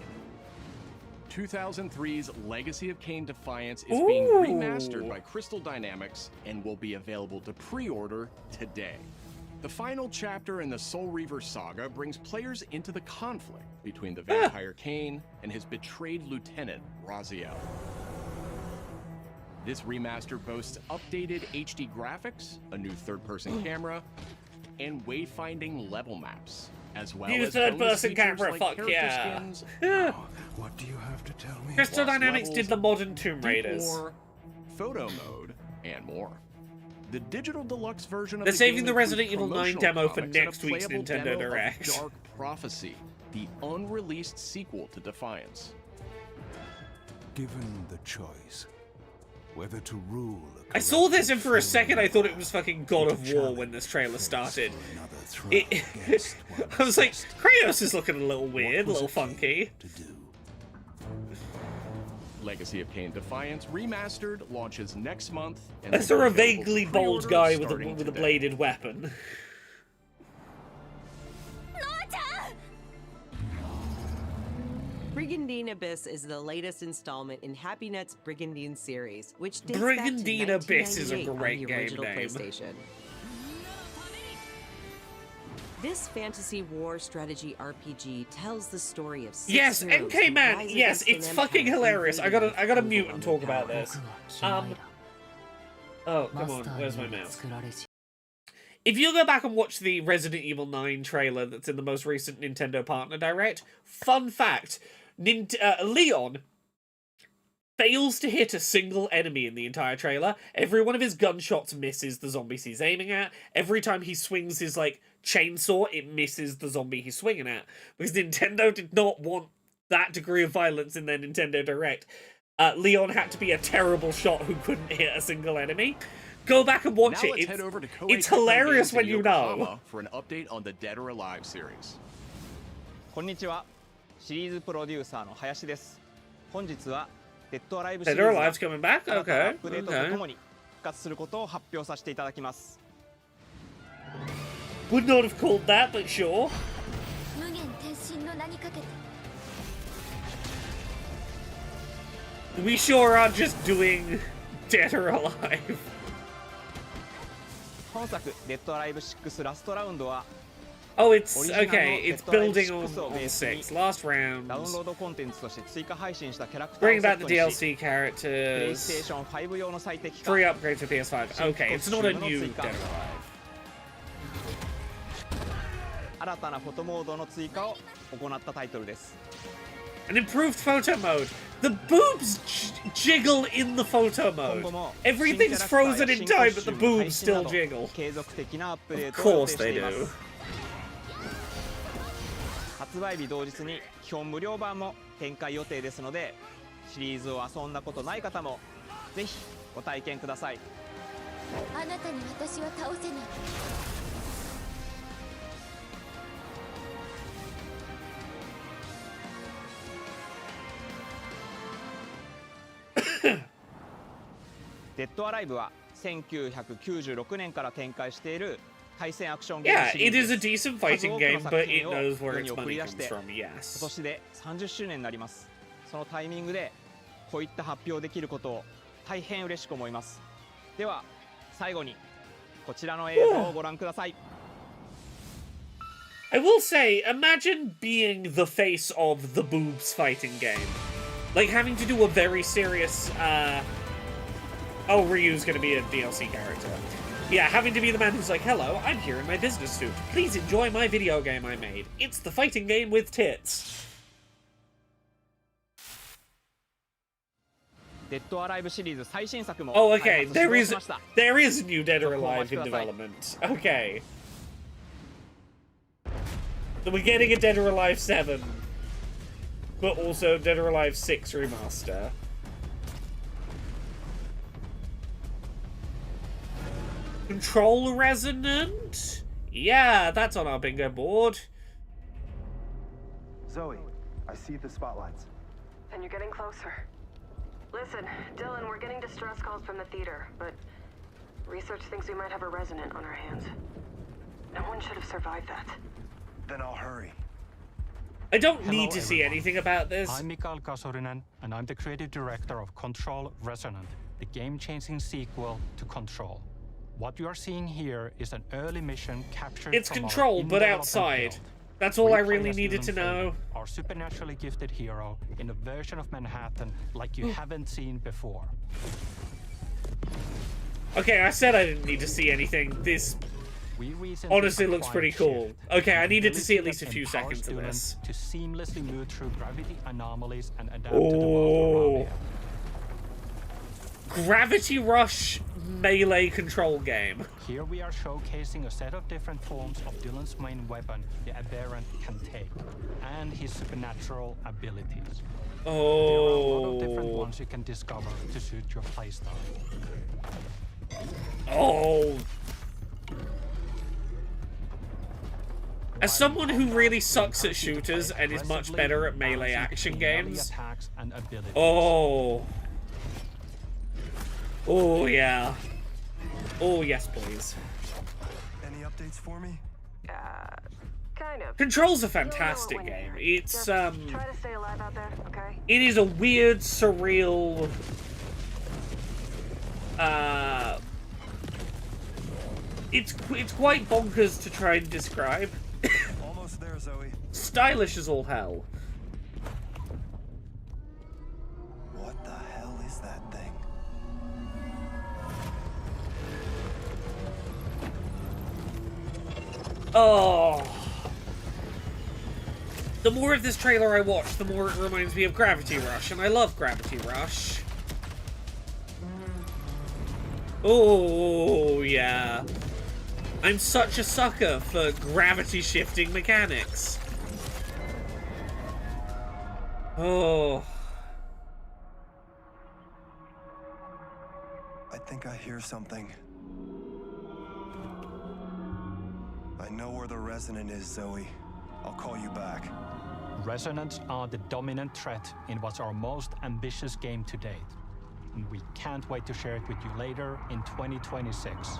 2003's Legacy of Kain Defiance is being Ooh. remastered by Crystal Dynamics and will be available to pre-order today. The final chapter in the Soul Reaver saga brings players into the conflict between the vampire Kain and his betrayed lieutenant, Raziel. This remaster boasts updated HD graphics, a new third-person camera, and wayfinding level maps, as well New as third-person bonus camera, features like fuck character yeah. skins, What do you have to tell me? Crystal lost Dynamics did levels, the modern Tomb deep Raiders. lore, photo mode, and more. The digital deluxe version of They're the saving game the Resident includes Evil 9 promotional demo for comics and a next week's playable Nintendo demo of Direct. Dark Prophecy, the unreleased sequel to Defiance. Given the choice, whether to rule I saw this and for a second I thought it was fucking God of War when this trailer started. I was like, Kratos is looking a little weird, a little funky. Legacy of Kain Defiance Remastered launches next month. And Is there a vaguely bold guy with a bladed weapon? Brigandine Abyss is the latest installment in HappyNet's Brigandine series, which dates Brigandine back to Abyss is a 1998 great on the game original name. PlayStation. This fantasy war strategy RPG tells the story of six Yes, heroes MK who Man. rise Yes, against it's an fucking empire hilarious. I gotta invading mute evil and talk about empire. this. Oh, come on. Where's my mouse? If you go back and watch the Resident Evil 9 trailer that's in the most recent Nintendo Partner Direct, fun fact, Leon fails to hit a single enemy in the entire trailer. Every one of his gunshots misses the zombies he's aiming at. Every time he swings his, like, chainsaw, it misses the zombie he's swinging at. Because Nintendo did not want that degree of violence in their Nintendo Direct. Leon had to be a terrible shot who couldn't hit a single enemy. Go back and watch Now it. let's head over to Koei It's Tecmo hilarious Games when in you Yokohama know. for an update on the Dead or Alive series. こんにちは。シリーズプロデューサーの林です。本日はデッドアライブ Dead or Alive's coming back? 新たなアッ Okay. プデートとともに復活することを発表させていただきます。 Would not have called that, but sure. 無限転身の名にかけて We sure are just doing Dead or Alive. 本作デッドアライブ6ラストラウンドは Oh, it's オリジナルの okay. デ It's ッドアライブ building on 6をベースに 6. Last ダウンロ round. ードコンテンツとして追加配信したキャラクター Bring をセ back ッ the トにし DLC プレイステー characters. ション5用の最適化 Free upgrade to PS5. Okay, it's not a new Dead or Alive. 新たなフォトモードの追加を行ったタイトルです。 An improved photo mode. The boobs jiggle in the photo 今 mode. 後も Everything's 新キャラクター frozen や in 新 time, コ but スチ the ューム boobs 配信な still ど jiggle. 継続的なアップデー Of トを予 course 定して they いま do. す。発売日同日に基本無料版も展開予定ですので、シリーズを遊んだことない方もぜひご体験ください。あなたに私は倒せない デッドアライブは1996年から展開している対戦アクションゲーム Yeah, シリー it ズ is a です。 decent 数 fighting 多くの game, 作 but 品 it を knows 世 where に its 送り money 出し comes て from, 今 yes. 年で30周年になります。そのタイミングでこういった発表できることを大変嬉しく思います。では最後にこちらの映像をご覧ください。 I will say, imagine being the face of the boobs fighting game. Like, having to do a very serious, Oh, Ryu's gonna be a DLC character. Yeah, having to be the man who's like, hello, I'm here in my business suit. Please enjoy my video game I made. It's the fighting game with tits. デッドアライブシリーズ最新作も Oh, 開 okay, 発始動 there しました。 is new Dead or Alive in 続報をお待ちください。 development. Okay. So we're getting a Dead or Alive 7. But also Dead or Alive 6 remaster. Control Resonant? Yeah, that's on our bingo board. Zoe, I see the spotlights. And you're getting closer. Listen, Dylan, we're getting distress calls from the theater, but research thinks we might have a Resonant on our hands. No one should have survived that. Then I'll hurry. I don't need to see anything about this. I'm Mikael Kasurinen, and I'm the creative director of Control Resonant, the game-changing sequel to Control. What you are seeing here is an early mission captured It's from Control, our but in-development outside. build. That's all We I play really as needed Dylan to know. Fagan, our supernaturally gifted hero in a version of Manhattan like you haven't seen before. Okay, I said I didn't need to see anything. This honestly looks pretty cool. Okay, I needed to see at least a few seconds of this. To seamlessly move through gravity anomalies and adapt to the world around you. Gravity Rush melee control game. Here we are showcasing a set of different forms of Dylan's main weapon, the Aberrant can take, and his supernatural abilities. There are a lot of different ones you can discover to suit your playstyle. Oh. As someone who really sucks at shooters and is much better at melee action games. Oh. Oh, yeah. Oh, yes, please. Any updates for me? Kind of. Control's a fantastic game. It's, Try to stay alive out there, okay? It is a weird, surreal... It's quite bonkers to try and describe. Almost there, Zoe. Stylish as all hell. What the hell is that thing? Oh. The more of this trailer I watch, the more it reminds me of Gravity Rush, and I love Gravity Rush. Oh, yeah. I'm such a sucker for gravity shifting mechanics. Oh. I think I hear something. I know where the Resonant is, Zoe. I'll call you back. Resonants are the dominant threat in what's our most ambitious game to date. And we can't wait to share it with you later in 2026.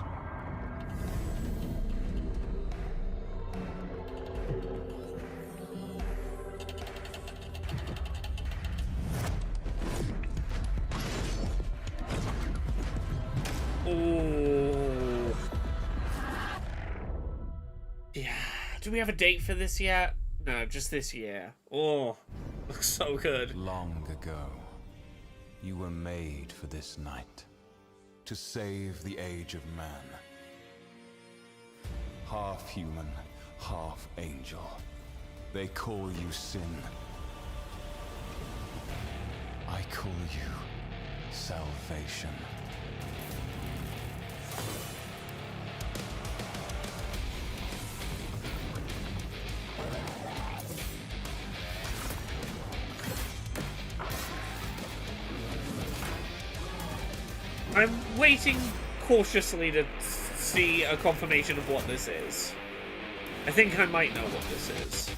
Oh. Yeah. Do we have a date for this yet? No, just this year. Oh, looks so good. Long ago, you were made for this night, to save the age of man. Half human, half angel. They call you sin. I call you salvation. I'm waiting cautiously to see a confirmation of what this is. I think I might know what this is.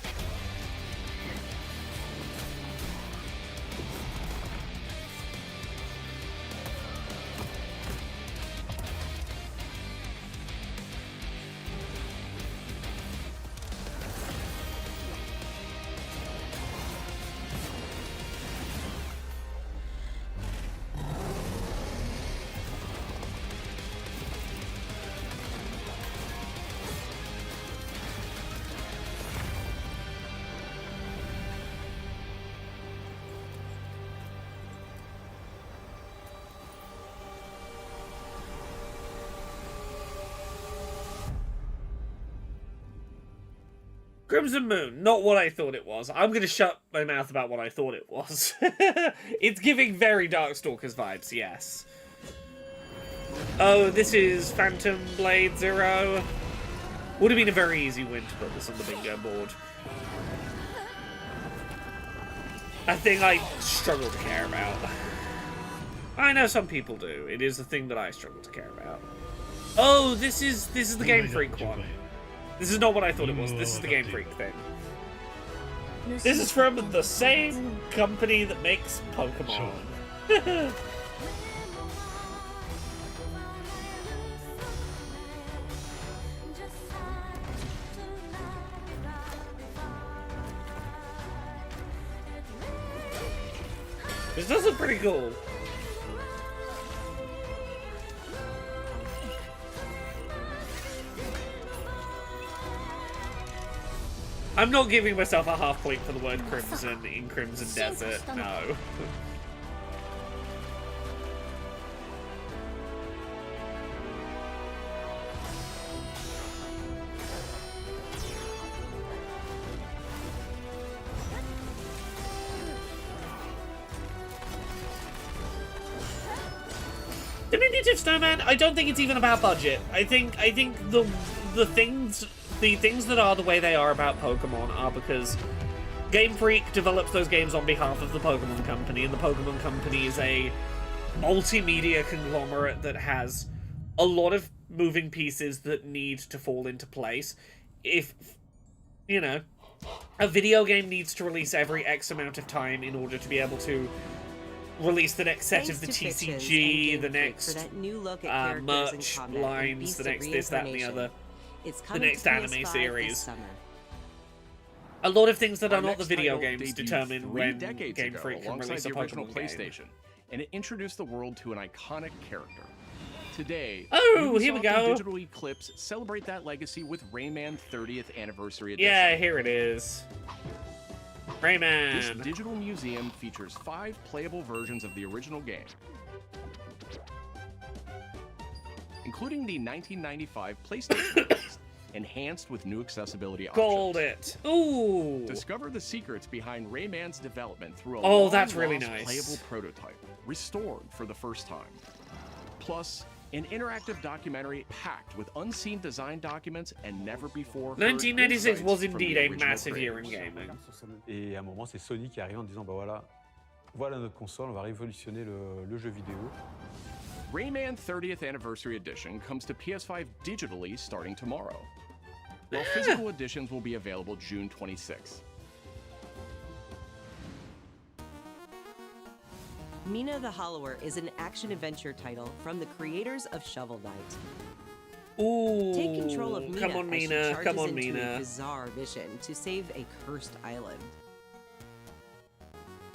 Crimson Moon, not what I thought it was. I'm going to shut my mouth about what I thought it was. It's giving very Darkstalkers vibes, yes. Oh, this is Phantom Blade Zero. Would have been a very easy win to put this on the bingo board. A thing I struggle to care about. I know some people do. It is a thing that I struggle to care about. Oh, this is the Game Freak one. This is not what I thought it was. This is the Game Freak thing. This is from the same company that makes Pokemon. This does look pretty cool. I'm not giving myself a half point for the word crimson in Crimson Desert, no. Diminutive Snowman, I don't think it's even about budget. I think the things that are the way they are about Pokemon are because Game Freak develops those games on behalf of the Pokemon Company, and the Pokemon Company is a multimedia conglomerate that has a lot of moving pieces that need to fall into place. If, you know, a video game needs to release every X amount of time in order to be able to release the next set of the TCG, the next merch lines, the next this, that, and the other, the next anime series. A lot of things that are not the video games determine when Game Freak can release a Pokemon game. And it introduced the world to an iconic character. Today, oh, here we Ubisoft go. and Digital Eclipse celebrate that legacy with Rayman 30th Anniversary Edition. Yeah, here it is. Rayman. This digital museum features 5 playable versions of the original game, including the 1995 PlayStation release, enhanced with new accessibility options. Gold it. Ooh. Discover the secrets behind Rayman's development through a that's really nice. playable prototype, restored for the first time. Plus, an interactive documentary packed with unseen design documents and never before heard 1996 was insights from indeed the a original massive year in creators. gaming. Et à un moment, c'est Sony qui arrive en disant, bah voilà notre console, on va révolutionner le jeu vidéo. Rayman 30th Anniversary Edition comes to PS5 digitally starting tomorrow, while physical editions will be available June 26th. Mina the Hollower is an action-adventure title from the creators of Shovel Knight. Ooh, Take control of Mina come on, as she Mina, charges come on, into Mina. a bizarre mission to save a cursed island.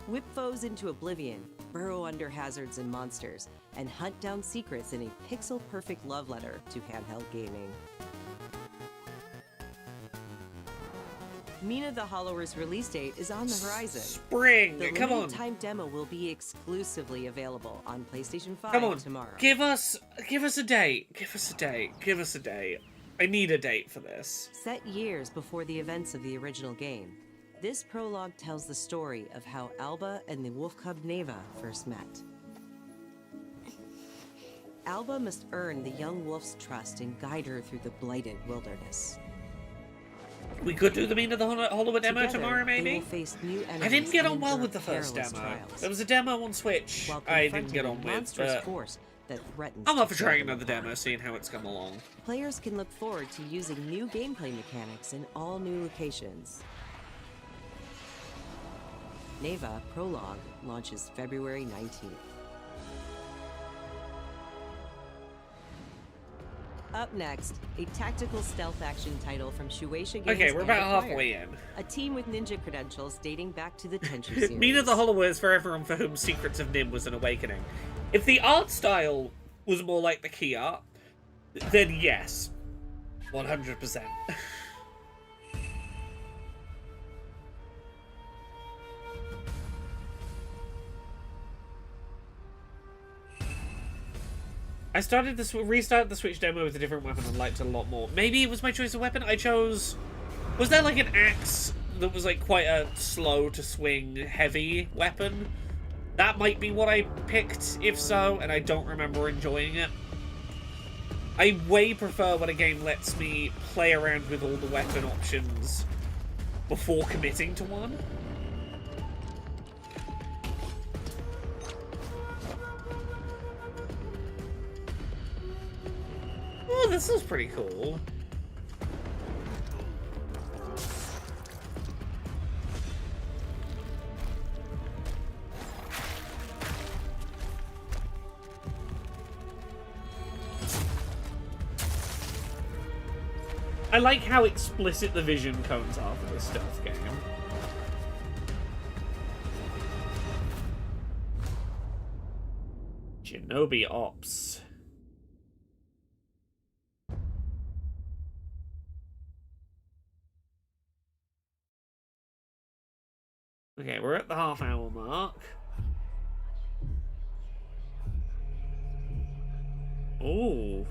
Whip foes into oblivion, burrow under hazards and monsters, and hunt down secrets in a pixel-perfect love letter to handheld gaming. Mina the Hollower's release date is on the horizon. Spring, the come on. limited time demo will be exclusively available on PlayStation 5 Come on, tomorrow. give us a date. Give us a date. Give us a date. I need a date for this. Set years before the events of the original game, this prologue tells the story of how Alba and the wolf cub Neva first met. Alba must earn the young wolf's trust and guide her through the blighted wilderness. We could do the Mina the Hollower demo Together, tomorrow, they maybe? will face new I enemies didn't get and on well endure with the first perilous demo. trials, There was a demo on Switch while I didn't confronting get a on with, monstrous but force that threatens I'm to up for tear trying them another apart. demo, seeing how it's come along. Players can look forward to using new gameplay mechanics in all new locations. Neva Prologue launches February 19th. Up next, a tactical stealth action title from Shueisha Games. Okay, we're and about Acquired, halfway in. A team with ninja credentials dating back to the Tenchu series. Mina the Hollower is for everyone for whom Secrets of Nim was an awakening. If the art style was more like the key art, then yes. 100%. I started restarted the Switch demo with a different weapon and liked it a lot more. Maybe it was my choice of weapon. I chose... Was there like an axe that was like quite a slow to swing heavy weapon? That might be what I picked, if so, and I don't remember enjoying it. I way prefer when a game lets me play around with all the weapon options before committing to one. Oh, this is pretty cool. I like how explicit the vision cones are for this stealth game. Shinobi Ops. Okay, we're at the half-hour mark. Ooh.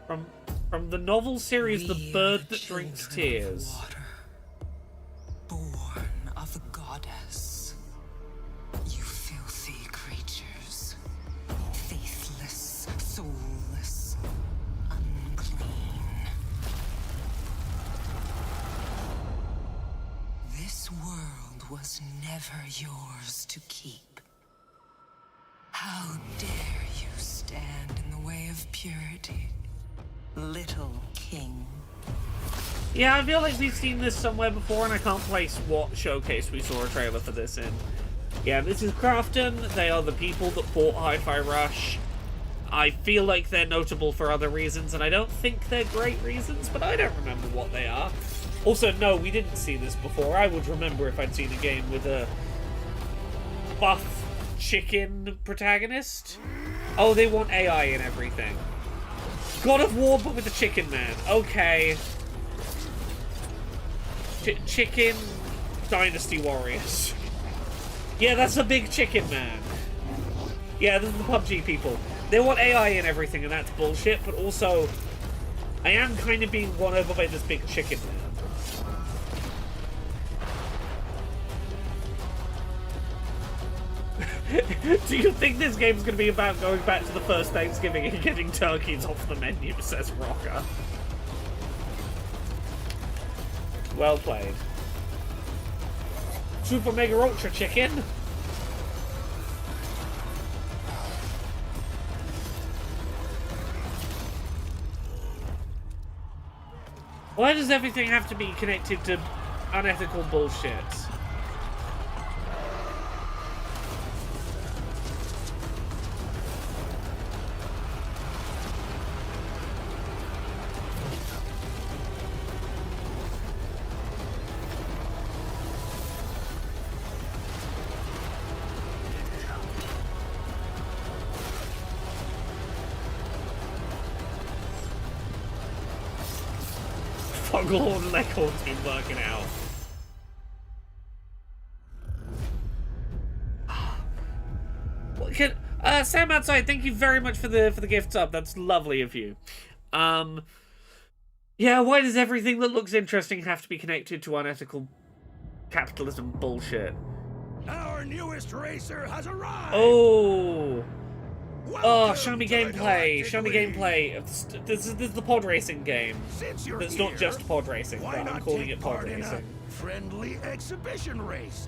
From the novel series The Bird That Drinks Tears. Born of a goddess. You filthy creatures. Faithless, soulless, unclean. This world was never yours to keep. How dare you stand in the way of purity, little king? Yeah, I feel like we've seen this somewhere before, and I can't place what showcase we saw a trailer for this in. Yeah, this is Crafton. They are the people that bought Hi-Fi Rush. I feel like they're notable for other reasons, and I don't think they're great reasons, but I don't remember what they are. Also, no, we didn't see this before. I would remember if I'd seen a game with a buff chicken protagonist. Oh, they want AI in everything. God of War, but with the Chicken Man. Okay. Chicken Dynasty Warriors. Yeah, that's a big Chicken Man. Yeah, this is the PUBG people. They want AI in everything, and that's bullshit, but also, I am kind of being won over by this big Chicken Man. Do you think this game's going to be about going back to the first Thanksgiving and getting turkeys off the menu, says Rocker. Well played. Super Mega Ultra Chicken. Why does everything have to be connected to unethical bullshit? Foghorn and Leghorn's been working out. Sam outside, thank you very much for the gift sub. That's lovely of you. Yeah, why does everything that looks interesting have to be connected to unethical capitalism bullshit? Our newest racer has arrived. Oh. Oh, show me gameplay. Show me gameplay. This is the pod racing game. It's not just pod racing, but I'm calling it pod racing. Friendly exhibition race.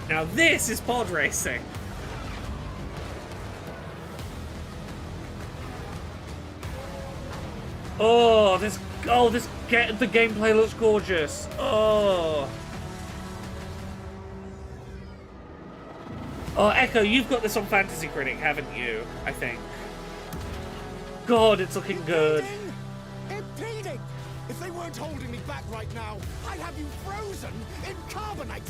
Now this is pod racing. Oh, the gameplay looks gorgeous. Oh, Echo, you've got this on Fantasy Critic, haven't you? I think. God, it's looking good. Impeding! If they weren't holding me back right now, I'd have you frozen in carbonite.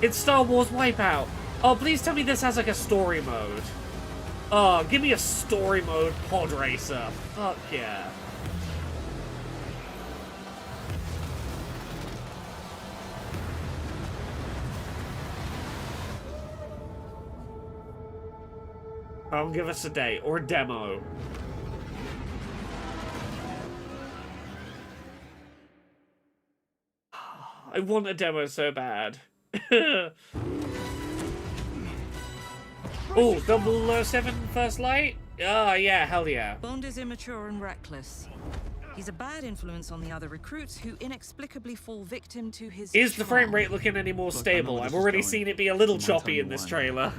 It's Star Wars Wipeout. Oh, please tell me this has like a story mode. Oh, give me a story mode pod racer. Fuck yeah. Oh, give us a date or a demo. I want a demo so bad. Oh, 007 First Light? Oh, yeah, hell yeah. Bond is immature and reckless. He's a bad influence on the other recruits who inexplicably fall victim to his Is the frame rate looking any more stable? I've already seen it be a little choppy in this trailer.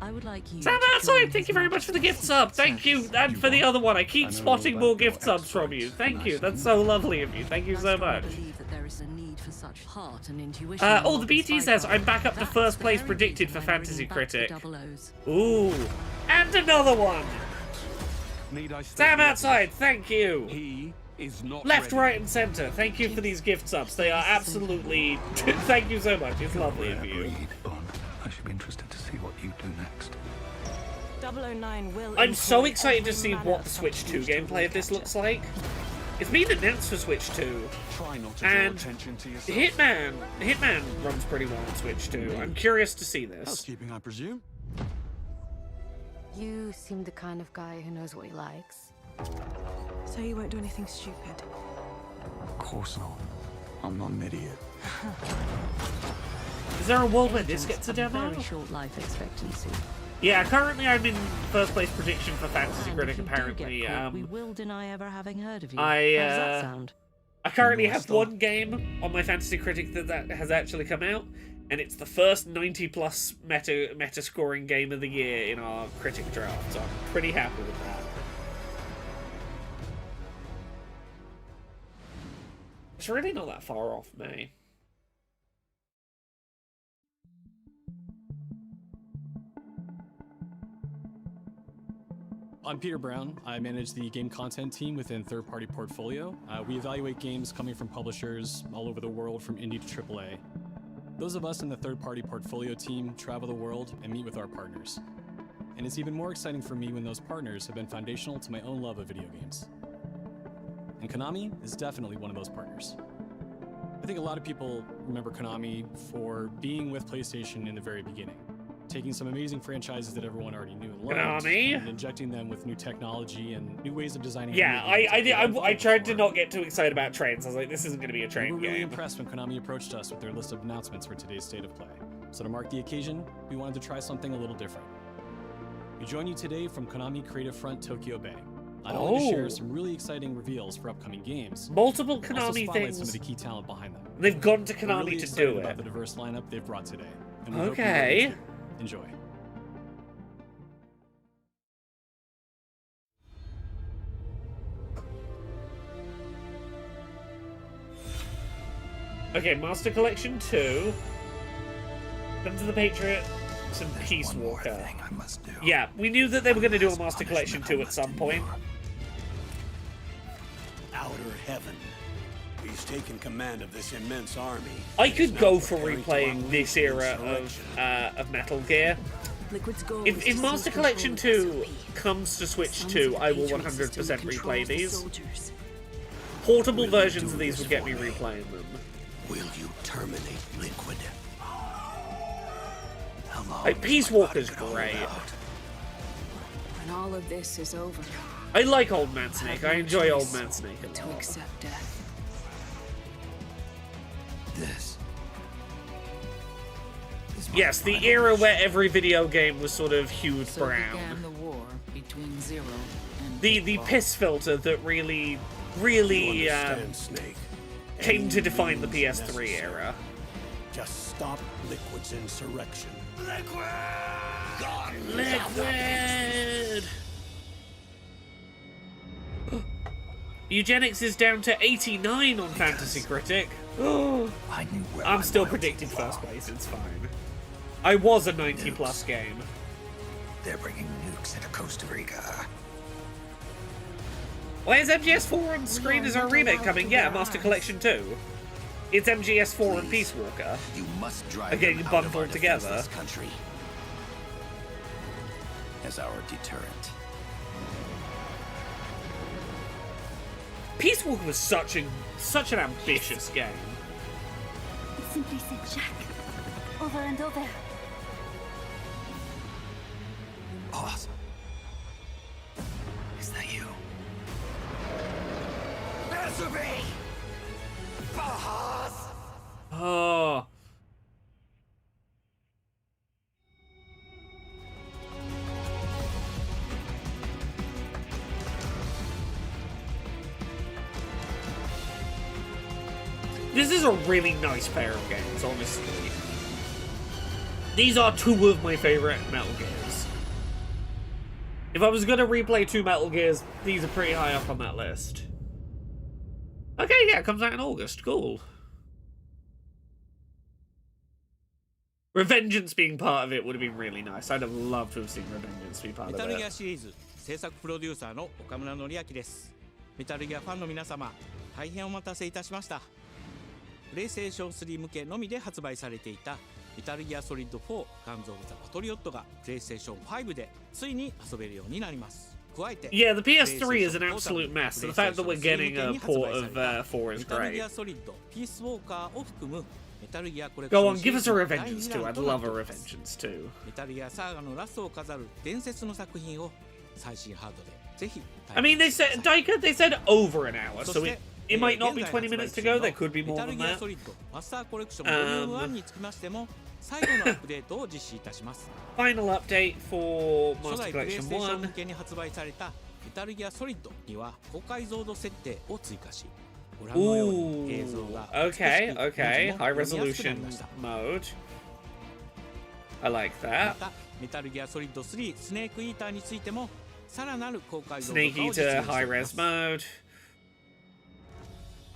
I would like you Sam outside, thank you very much for the gift sub. Thank you, and for the other one. I keep spotting more gift subs from you. Thank you. That's so lovely of you. Thank you so much. Oh, the BT says I'm back up to first place predicted for Fantasy Critic. Ooh, and another one. Sam outside, thank you. He is not Left, ready. right, and center. Thank you for these gift subs. They are absolutely. Thank you so much. It's lovely of you. I should be interested to see what you do next. 009 will I'm so excited to see what the Switch 2 gameplay of this looks like. It's been announced for Switch 2. Try not to and draw attention to yourself. Hitman runs pretty well on Switch 2. I'm curious to see this. Housekeeping, I presume? You seem the kind of guy who knows what he likes. So you won't do anything stupid? Of course not. I'm not an idiot. Is there a world where this gets a demo? Very short life expectancy. Yeah, currently I'm in first place prediction for Fantasy Critic, apparently. We will deny ever having heard of you. How does that sound? I currently have one game on my Fantasy Critic that has actually come out, and it's the first 90+ meta scoring game of the year in our critic draft, so I'm pretty happy with that. It's really not that far off me. I'm Peter Brown. I manage the game content team within Third Party Portfolio. We evaluate games coming from publishers all over the world, from indie to AAA. Those of us in the Third Party Portfolio team travel the world and meet with our partners. And it's even more exciting for me when those partners have been foundational to my own love of video games. And Konami is definitely one of those partners. I think a lot of people remember Konami for being with PlayStation in the very beginning, taking some amazing franchises that everyone already knew and loved, and injecting them with new technology and new ways of designing. Yeah, I tried to not get too excited about trains. I was like, this isn't going to be a train we were really game. impressed when Konami approached us with their list of announcements for today's State of Play. So to mark the occasion, we wanted to try something a little different. We join you today from Konami Creative Front Tokyo Bay. I'd like to share some really exciting reveals for upcoming games. Multiple Also Konami spotlight things. some of the key talent behind them. They've gone to We're Konami really to excited do about it. the diverse lineup they've brought today. And we hope you Okay. enjoy. Enjoy. Okay, Master Collection 2. Sons of the Patriot. Some Peace Walker. Yeah, we knew that they were going to do a Master Collection 2 at some point. Outer heaven. He's taken command of this immense army. I could go for replaying this era of Metal Gear. If Master Collection 2 comes to Switch 2, I will 100% replay these. Portable versions of these would get me replaying them. Will you terminate Liquid? Like, Peace Walker's great. When all of this is over, I like Old Man Snake. I enjoy Old Man Snake a to lot. accept death. This. Yes, the era where every video game was sort of hued brown. Began the war between Zero and The piss filter that really came to define the PS3 era. Just stop Liquid's insurrection. Liquid! Eugenics is down to 89 on Fantasy Critic. I'm still predicting first place, it's fine. I was a 90+ game. They're bringing nukes into Costa Rica. Why is MGS4 on screen? Is our remake coming? Yeah, Master Collection 2. It's MGS4 and Peace Walker. You must drive are getting them out of our bundled together. defenseless country as our deterrent. Peace Walker was such an ambitious game. It simply said Jack. Over and over. Boss. Is that you? Answer me! Boss! Oh. This is a really nice pair of games, honestly. These are two of my favorite Metal Gears. If I was going to replay two Metal Gears, these are pretty high up on that list. Okay, yeah, it comes out in August. Cool. Revengeance being part of it would have been really nice. I'd have loved to have seen Revengeance be part of Metal Gear it. シリーズ制作プロデューサーの岡村典明です。メタルギアファンの皆様、大変お待たせいたしました。プレイステーション3向けのみで発売されていたメタルギアソリッド4ガンズ・オブ・ザ・パトリオットがプレイステーション5でついに遊べるようになります。Yeah, the PS3 is an absolute mess, so the fact that we're getting a port of 4 is great. Go on, give us a Revengeance 2. I'd love a Revengeance 2. I mean, they said, Daika, they said over an hour, so it might not be 20 minutes to go, there could be more than that. Final update for Master Collection 1. Ooh, okay, high resolution mode. I like that. Snake Eater high res mode.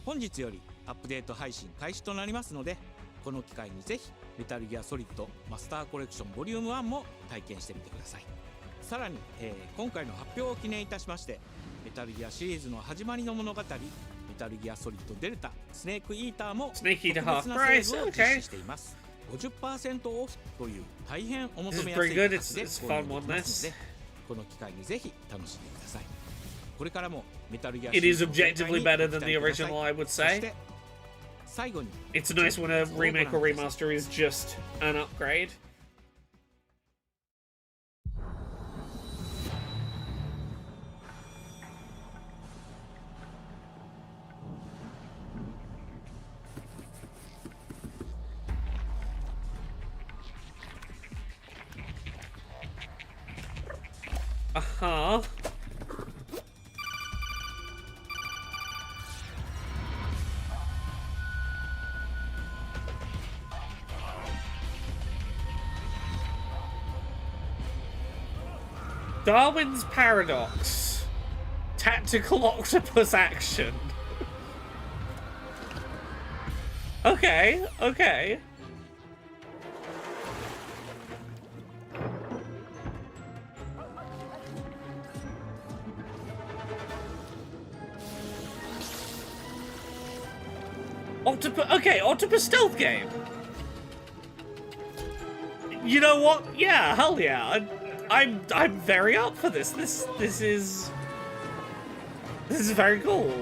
本日よりアップデート配信開始となりますので、この機会にぜひメタルギアソリッドマスターコレクションボリューム1も体験してみてください。さらに、今回の発表を記念いたしまして、メタルギアシリーズの始まりの物語、メタルギアソリッドデルタスネークイーターも特別なセールを実施しています。50% オフという大変お求めやすい価格で購入できますので、この機会にぜひ楽しんでください。これからもメタルギア It is objectively better than the original, I would say. It's nice when a remake or remaster is just an upgrade. Uh-huh. Darwin's Paradox. Tactical octopus action. Okay, okay. Octopus stealth game. You know what? Yeah, hell yeah. I'm very up for this. This is very cool.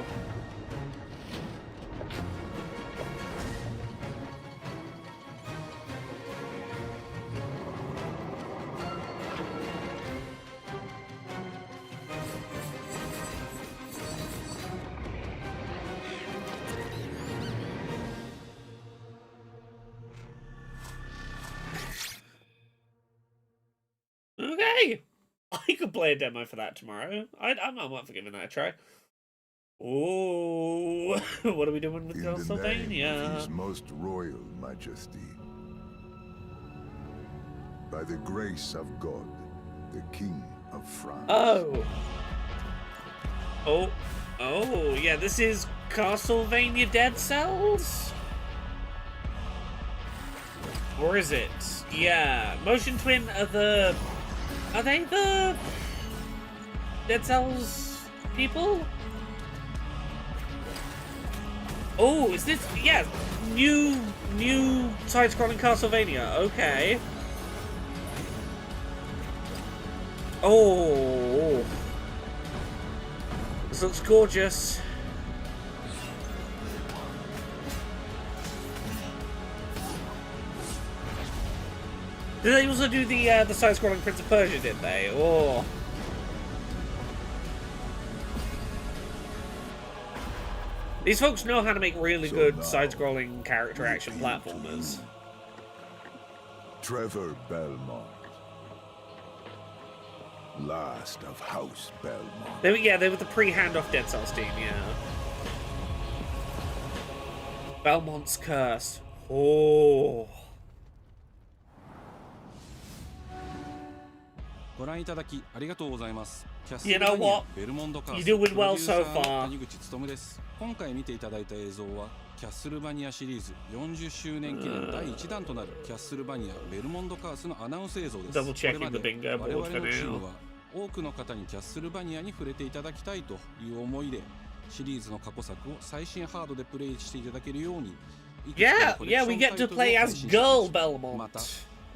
Okay, I could play a demo for that tomorrow. I'm up for giving that a try. Oh, what are we doing with Castlevania? His most royal majesty. By the grace of God, the King of France. Oh, yeah, this is Castlevania Dead Cells? Or is it? Yeah, Motion Twin are they the Dead Cells people? Oh, is this, yeah, new side-scrolling Castlevania, okay. Oh, this looks gorgeous. Did they also do the side-scrolling Prince of Persia, did they? Oh. These folks know how to make really good side-scrolling character action platformers. Trevor Belmont. Last of House Belmont. They were the pre-handoff Dead Cells team, yeah. Belmont's Curse. Oh. You know what? You're doing well so far. 今回見ていただいた映像はキャッスルバニアシリーズ40周年記念第1弾となるキャッスルバニアベルモンドカースのアナウンス映像です。これまで我々のチームは多くの方にキャッスルバニアに触れていただきたいという思いでシリーズの過去作を最新ハードでプレイしていただけるように Yeah, we get to play as Girl Belmont. また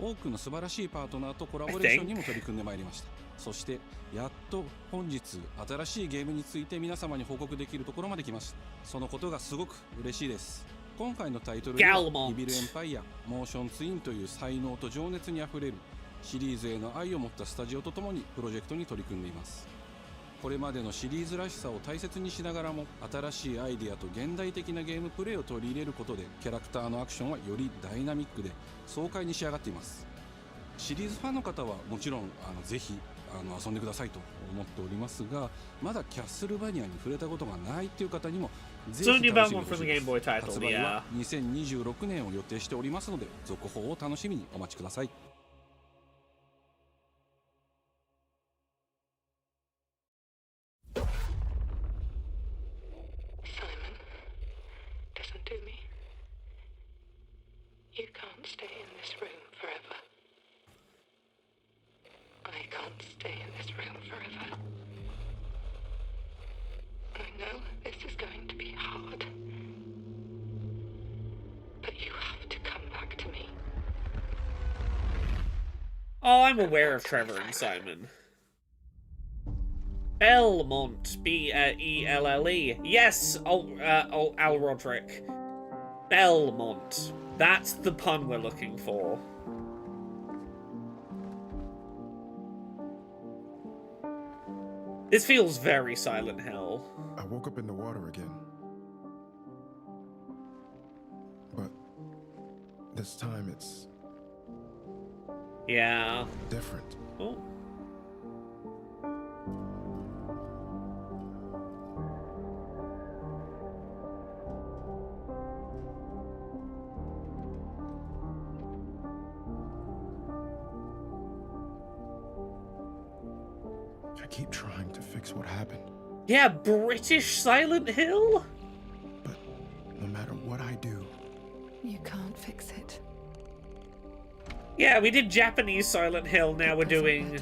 多くの素晴らしいパートナーとコラボレーションにも取り組んでまいりました。そしてやっと本日新しいゲームについて皆様に報告できるところまで来ました。そのことがすごく嬉しいです。今回のタイトルではイビルエンパイア、モーションツインという才能と情熱にあふれるシリーズへの愛を持ったスタジオとともにプロジェクトに取り組んでいます。これまでのシリーズらしさを大切にしながらも新しいアイデアと現代的なゲームプレイを取り入れることでキャラクターのアクションはよりダイナミックで爽快に仕上がっています。シリーズファンの方はもちろんぜひ遊んでくださいと思っておりますが、まだキャッスルバニアに触れたことがないという方にもぜひ楽しみにしてほしいです。発売は2026年を予定しておりますので続報を楽しみにお待ちください。Oh, I'm aware of Trevor and Simon. Belmont, B-E-L-L-E. Yes, Al Roderick. Belmont. That's the pun we're looking for. This feels very Silent Hill. I woke up in the water again. But this time it's... yeah. different. Oh. I keep trying to fix what happened. Yeah, British Silent Hill? But no matter what I do... you can't fix it. Yeah, we did Japanese Silent Hill, now we're doing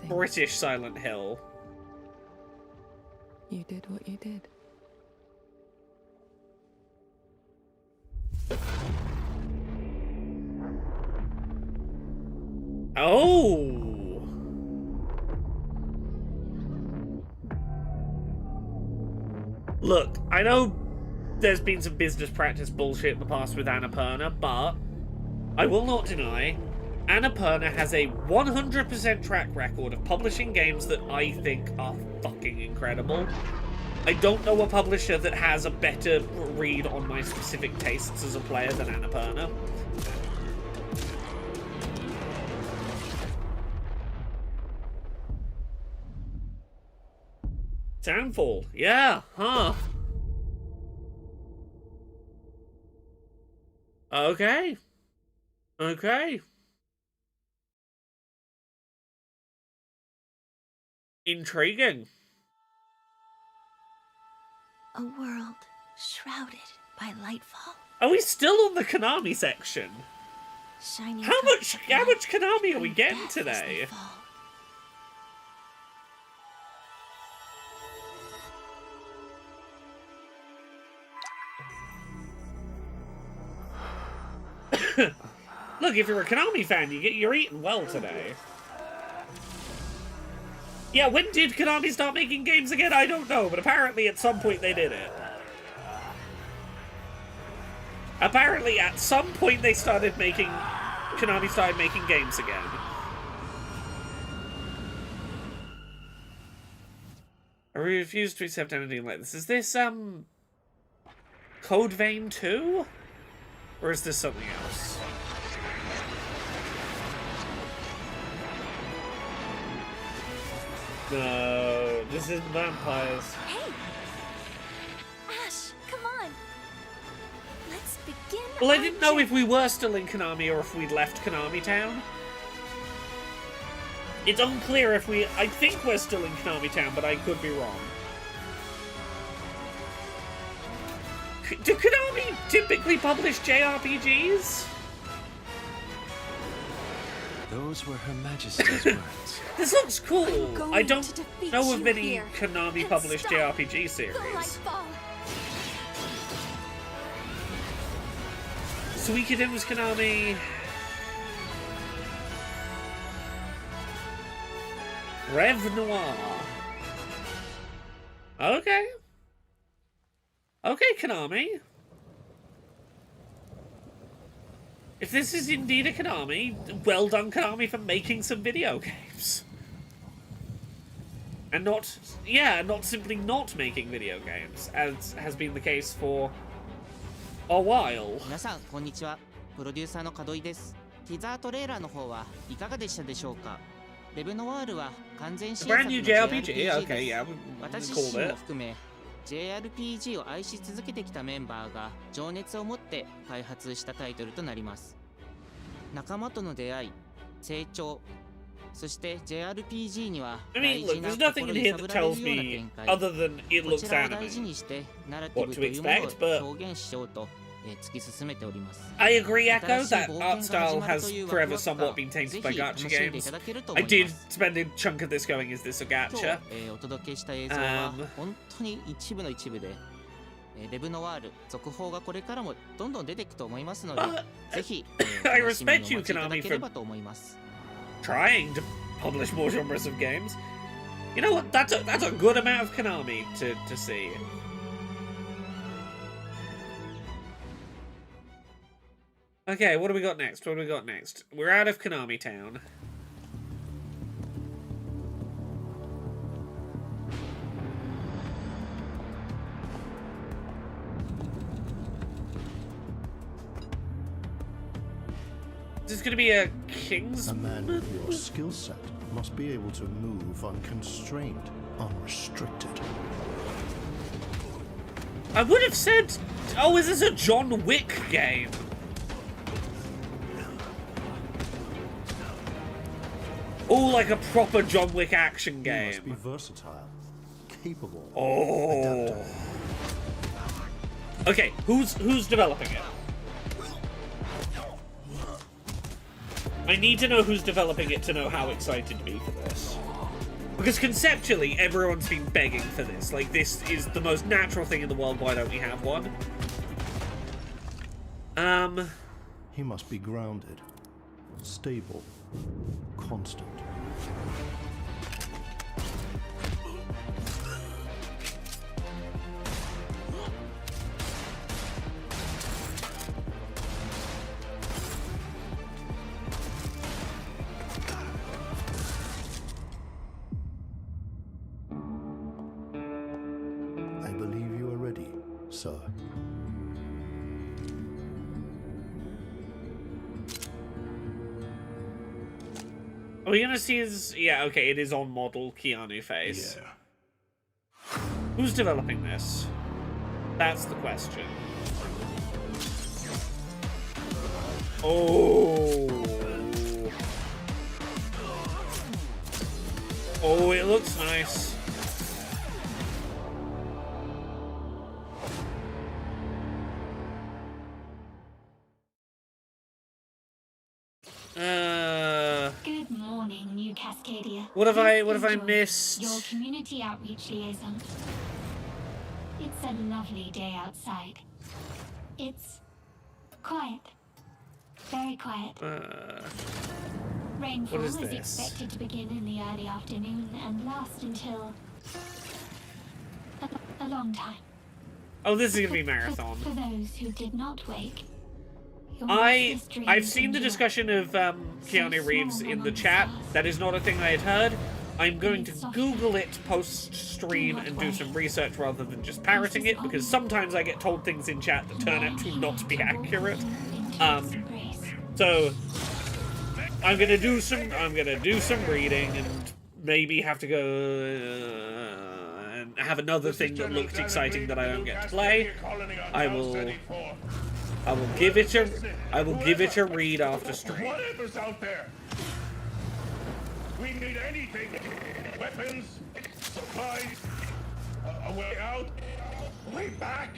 British Silent Hill. You did what you did. Oh! Look, I know there's been some business practice bullshit in the past with Annapurna, but I will not deny Annapurna has a 100% track record of publishing games that I think are fucking incredible. I don't know a publisher that has a better read on my specific tastes as a player than Annapurna. Downfall, yeah, huh. Okay. Okay. Intriguing. A world shrouded by lightfall. Are we still on the Konami section? Shining How much Konami are we getting today? Look, if you're a Konami fan, you're eating well today. Yeah, when did Konami start making games again? I don't know, but apparently at some point they did it. Apparently at some point Konami started making games again. I refuse to accept anything like this. Is this, Code Vein 2? Or is this something else? No, this isn't vampires. Hey! Ash, come on! Let's begin. Well, I didn't know if we were still in Konami or if we'd left Konami Town. It's unclear if I think we're still in Konami Town, but I could be wrong. Do Konami typically publish JRPGs? Those were Her Majesty's words. This looks cool. I don't know of many Konami published JRPG series. Suikoden's Konami. Rev Noir. Okay. Okay, Konami. If this is indeed a Konami, well done, Konami, for making some video games. And not simply not making video games, as has been the case for a while. 皆さんこんにちは。プロデューサーの門井です。ティザートレーラーの方はいかがでしたでしょうか。レブノワールは完全新作の Brand new JRPG JRPG. です。 Okay, yeah, we 私 called 自身も it. 含め JRPG を愛し続けてきたメンバーが情熱を持って開発したタイトルとなります。仲間との出会い、成長、そして JRPG には I 大 mean, 事 look, な there's 心 nothing in 揺 here さぶ that られ tells るような me 展開。 other than it こ looks ちらを大事 anime. にしてナラティ What ブ to というもの expect, but を表現しようと突き進めております。 I agree, Echo. 新しい That 冒 art 険が始 style まる has という forever ワクワク somewhat 感 been ぜ tainted by ひ gacha 楽しんでい games. ただけると I 思いま did す。 spend a chunk of this going, is this a 今日、 gacha? お届けした映像は本当に一部の一部で、レブノワール続報がこれからもどんどん出ていくと思いますので、ぜひ、I 楽しみに respect お you, 待ちいただ Konami, けれ for ばと思います。 trying to publish more genres of games. You know what? That's a good amount of Konami to see. Okay, what do we got next? What do we got next? We're out of Konami Town. Is this gonna be a king's? A man with your skill set must be able to move unconstrained, unrestricted. I would have said, oh, is this a John Wick game? Oh, like a proper John Wick action game. He must be versatile, capable. Oh. Adaptable. Okay, who's developing it? I need to know who's developing it to know how excited to be for this. Because conceptually, everyone's been begging for this. Like, this is the most natural thing in the world. Why don't we have one? He must be grounded, stable, constant. I believe you are ready, sir. Are we gonna see his... Yeah, okay, it is on model Keanu face. Yeah. Who's developing this? That's the question. Oh. Oh, it looks nice. Good morning, New Cascadia. What have I Joy, missed? Your community outreach liaison. It's a lovely day outside. It's quiet. Very quiet. Rainfall what is is this? expected to begin in the early afternoon and last until a long time. Oh, this is gonna be marathon. For those who did not wake. I've seen the discussion of Keanu Reeves in the chat. That is not a thing I had heard. I'm going to Google it post-stream and do some research rather than just parroting it, because sometimes I get told things in chat that turn out to not be accurate. So I'm gonna do some reading and maybe have to go and have another thing that looked exciting that I don't get to play. I will give it a read after stream. Whatever's out there. We need anything. Weapons, supplies, a way out, a way back.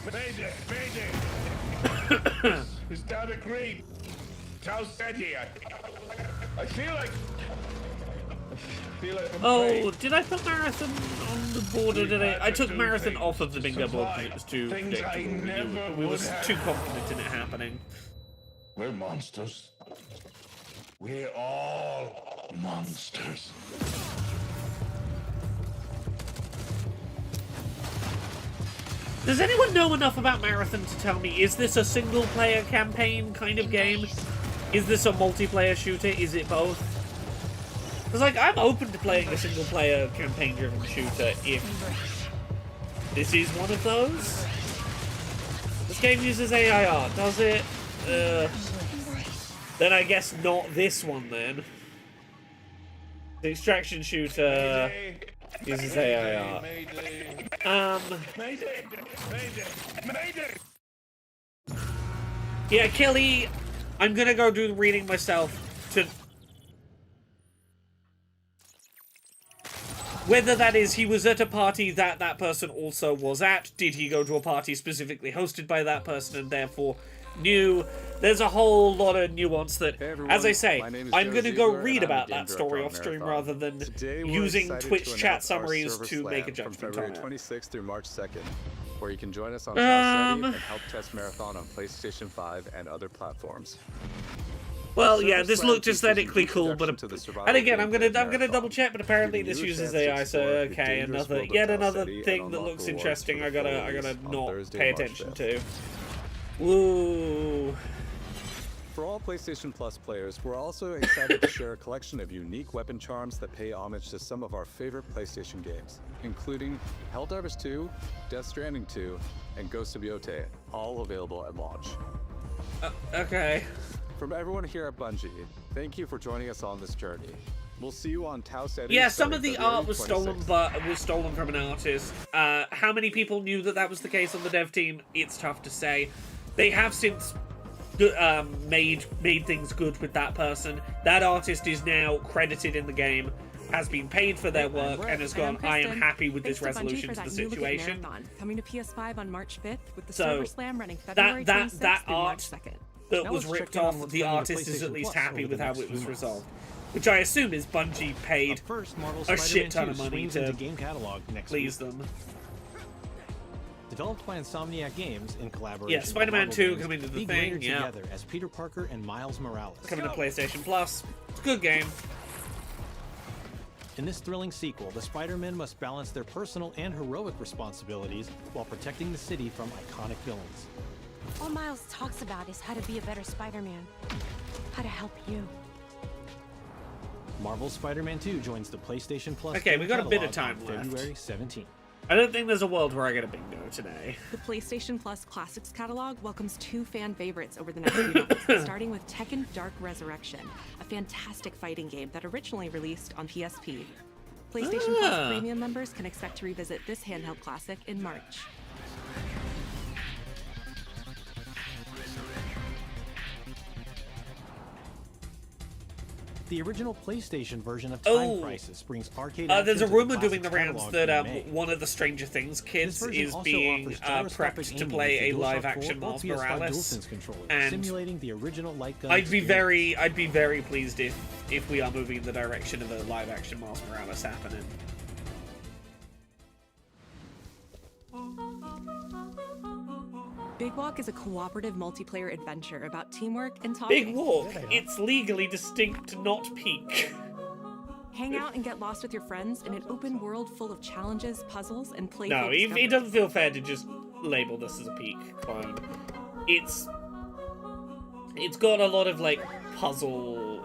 Mayday, mayday. Is that agreed? Tao said here. I feel like I'm Oh, did I put Marathon on the board or did I took Marathon off of the bingo board because it was too predictable. We was too confident in it happening. We're monsters. We're all monsters. Does anyone know enough about Marathon to tell me, is this a single-player campaign kind of game? Is this a multiplayer shooter? Is it both? Because, like, I'm open to playing a single-player campaign-driven shooter if this is one of those. This game uses AIR, does it? Then I guess not this one, then. The extraction shooter uses AIR. Yeah, Kelly, I'm gonna go do the reading myself to... Whether that is he was at a party that person also was at, did he go to a party specifically hosted by that person and therefore knew? There's a whole lot of nuance that, hey everyone, as I say, I'm going to go read about that story off stream rather than using Twitch chat summaries to make a judgment on February it. 26th through March 2nd, where you can join us on City and help test Marathon on PlayStation 5 and other platforms. Well, yeah, this looked aesthetically cool, but and again, I'm gonna double check, but apparently this uses AI, so okay, yet another thing that looks interesting. I gotta not pay attention to. Woo. For all PlayStation Plus players, we're also excited to share a collection of unique weapon charms that pay homage to some of our favorite PlayStation games, including Helldivers 2, Death Stranding 2, and Ghost of Yotei, all available at launch. Okay. From everyone here at Bungie, thank you for joining us on this journey. We'll see you on Tau City. Yeah, some of the art was stolen, but it was stolen from an artist. How many people knew that was the case on the dev team? It's tough to say. They have since made things good with that person. That artist is now credited in the game, has been paid for their work, and has gone, I am happy with this resolution to the situation. Coming to PS5 on March 5th with the So, Silver Slam running February 26th that through March art 2nd. that was ripped off, the artist is at least happy with how it was resolved. Which I assume is Bungie paid a shit ton of money to game catalog next please them. Developed by Insomniac Games in collaboration. Yeah, Spider-Man 2 coming to the thing, yeah. Together as Peter Parker and Miles Morales. Coming to PlayStation Plus. It's a good game. In this thrilling sequel, the Spider-Men must balance their personal and heroic responsibilities while protecting the city from iconic villains. All Miles talks about is how to be a better Spider-Man. How to help you. Marvel's Spider-Man 2 joins the PlayStation Plus. Okay, we got a bit of time left. February 17th. I don't think there's a world where I get a bingo today. The PlayStation Plus Classics catalog welcomes 2 fan favorites over the next few months, starting with Tekken Dark Resurrection, a fantastic fighting game that originally released on PSP. PlayStation Plus Premium members can expect to revisit this handheld classic in March. The original PlayStation version of Time Crisis brings arcade. There's a rumor doing the rounds that one of the Stranger Things kids is being prepped to play a live-action Miles Morales, and simulating the original light gun. I'd be very pleased if we are moving in the direction of a live-action Miles Morales happening. Big Walk is a cooperative multiplayer adventure about teamwork and talking. Big Walk, it's legally distinct to not peak. Hang out and get lost with your friends in an open world full of challenges, puzzles, and playful No, it doesn't feel fair to just label this as a peak clone. It's got a lot of like puzzle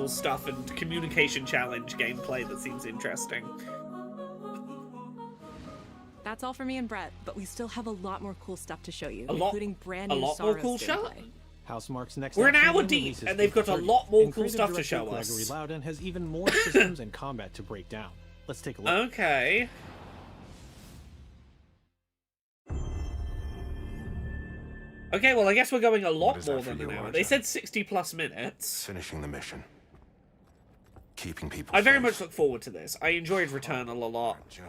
stuff and communication challenge gameplay that seems interesting. That's all for me and Brett, but we still have a lot more cool stuff to show you, including brand new more cool stuff. Housemarque's next. We're an hour deep, and they've got a lot more cool stuff to show us. Gregory Loudon has even more systems and combat to break down. Let's take a look. Okay. Okay, well, I guess we're going a lot more than an hour. They said 60+ minutes. Finishing the mission. Keeping people I very much look forward to this. I enjoyed Returnal a lot.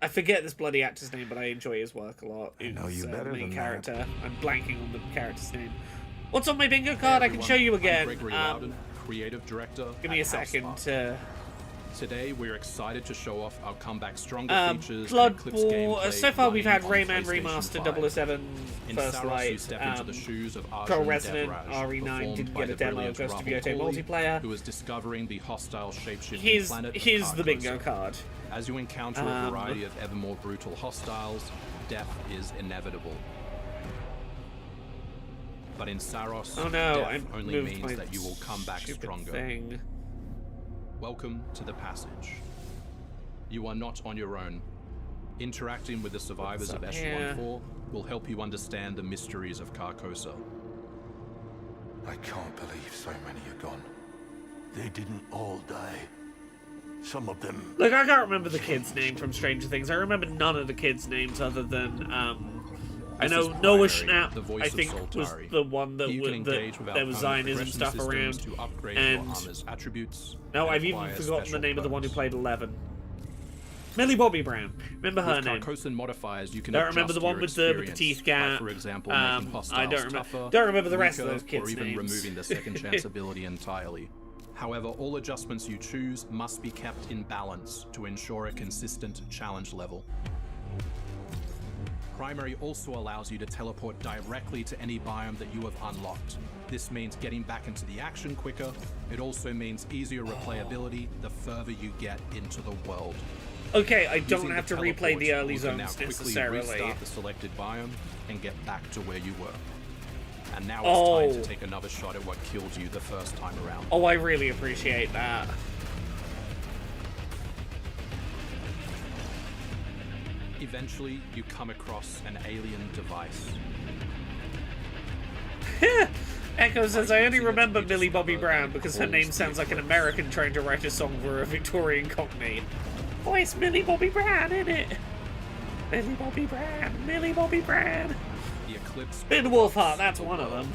I forget this bloody actor's name, but I enjoy his work a lot. I know you better the main than character. that. I'm blanking on the character's name. What's on my bingo card? I can show you again. Gregory Loudon, creative director. Give me a second to Today, we're excited to show off our comeback stronger features Blood and Eclipse Ball. gameplay So far, we've had running on Rayman PlayStation Remastered 5. 007 In First Saros, Light. you step into the shoes of Pro Arjun Resonant Devraj, RE9 performed didn't by get a the demo. brilliant Ghost of Rahul Yote Kohli, multiplayer. who is discovering the hostile shapeshifting Here's planet of the bingo Carcosa. card. As you encounter a variety of ever more brutal hostiles, death is inevitable. But in Saros, oh no, death I only means that you will come back stronger. Thing. Welcome to the passage. You are not on your own. Interacting with the survivors of Echelon 4 will help you understand the mysteries of Carcosa. I can't believe so many are gone. They didn't all die. Some of them... Look, I can't remember the kid's name from Stranger Things. I remember none of the kids' names other than, I know Noah Schnapp, I think, was the one that there was Zionism stuff around. And no, I've even forgotten the name of the one who played 11. Millie Bobby Brown. Remember her name. Modifiers, you can don't remember the one with the teeth gap. For example, I don't remember the rest of those kids' or even names. removing the second chance ability entirely. However, all adjustments you choose must be kept in balance to ensure a consistent challenge level. Primary also allows you to teleport directly to any biome that you have unlocked. This means getting back into the action quicker. It also means easier replayability the further you get into the world. Okay, I don't have to replay the early zones necessarily. Restart the selected biome and get back to where you were. And now it's time to take another shot at what killed you the first time around. Oh, I really appreciate that. Eventually, you come across an alien device. Echo says, I only remember Millie Bobby Brown because her name sounds like an American trying to write a song for a Victorian Cockney. Oh, it's Millie Bobby Brown, isn't it? Millie Bobby Brown, Millie Bobby Brown. The Eclipse. Ben Wolfheart, that's one of them.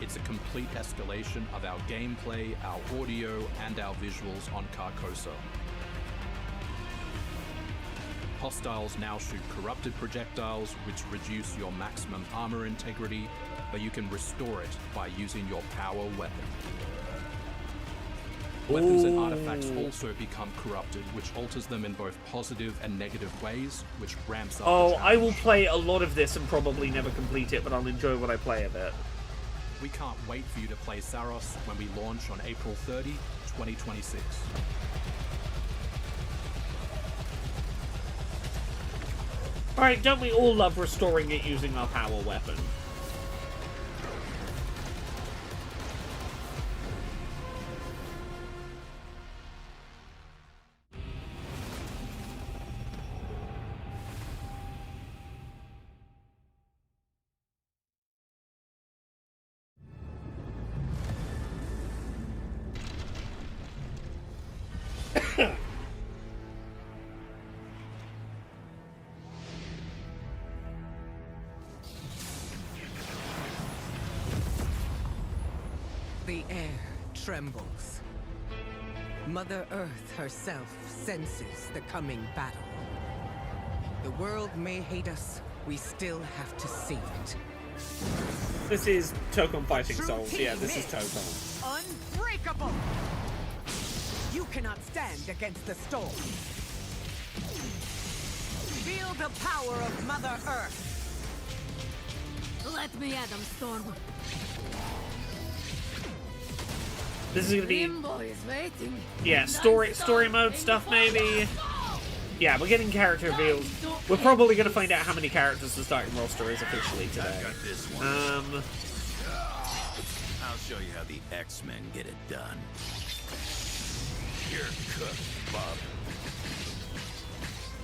It's a complete escalation of our gameplay, our audio, and our visuals on Carcosa. Hostiles now shoot corrupted projectiles, which reduce your maximum armor integrity, but you can restore it by using your power weapon. Weapons and artifacts also become corrupted, which alters them in both positive and negative ways, which ramps up. Oh, I will play a lot of this and probably never complete it, but I'll enjoy what I play of it. We can't wait for you to play Saros when we launch on April 30, 2026. Alright, don't we all love restoring it using our power weapon? The air trembles. Mother Earth herself senses the coming battle. The world may hate us, we still have to save it. This is Tokon Fighting Souls. Yeah, this is Tokon. Unbreakable! You cannot stand against the storm. Feel the power of Mother Earth. Let me at them, Storm. This is gonna be, Limbo is waiting. yeah, story mode stuff maybe. Yeah, we're getting character reveals. We're probably gonna find out how many characters the starting roster is officially today. I'll show you how the X-Men get it done. You're cooked, Bob.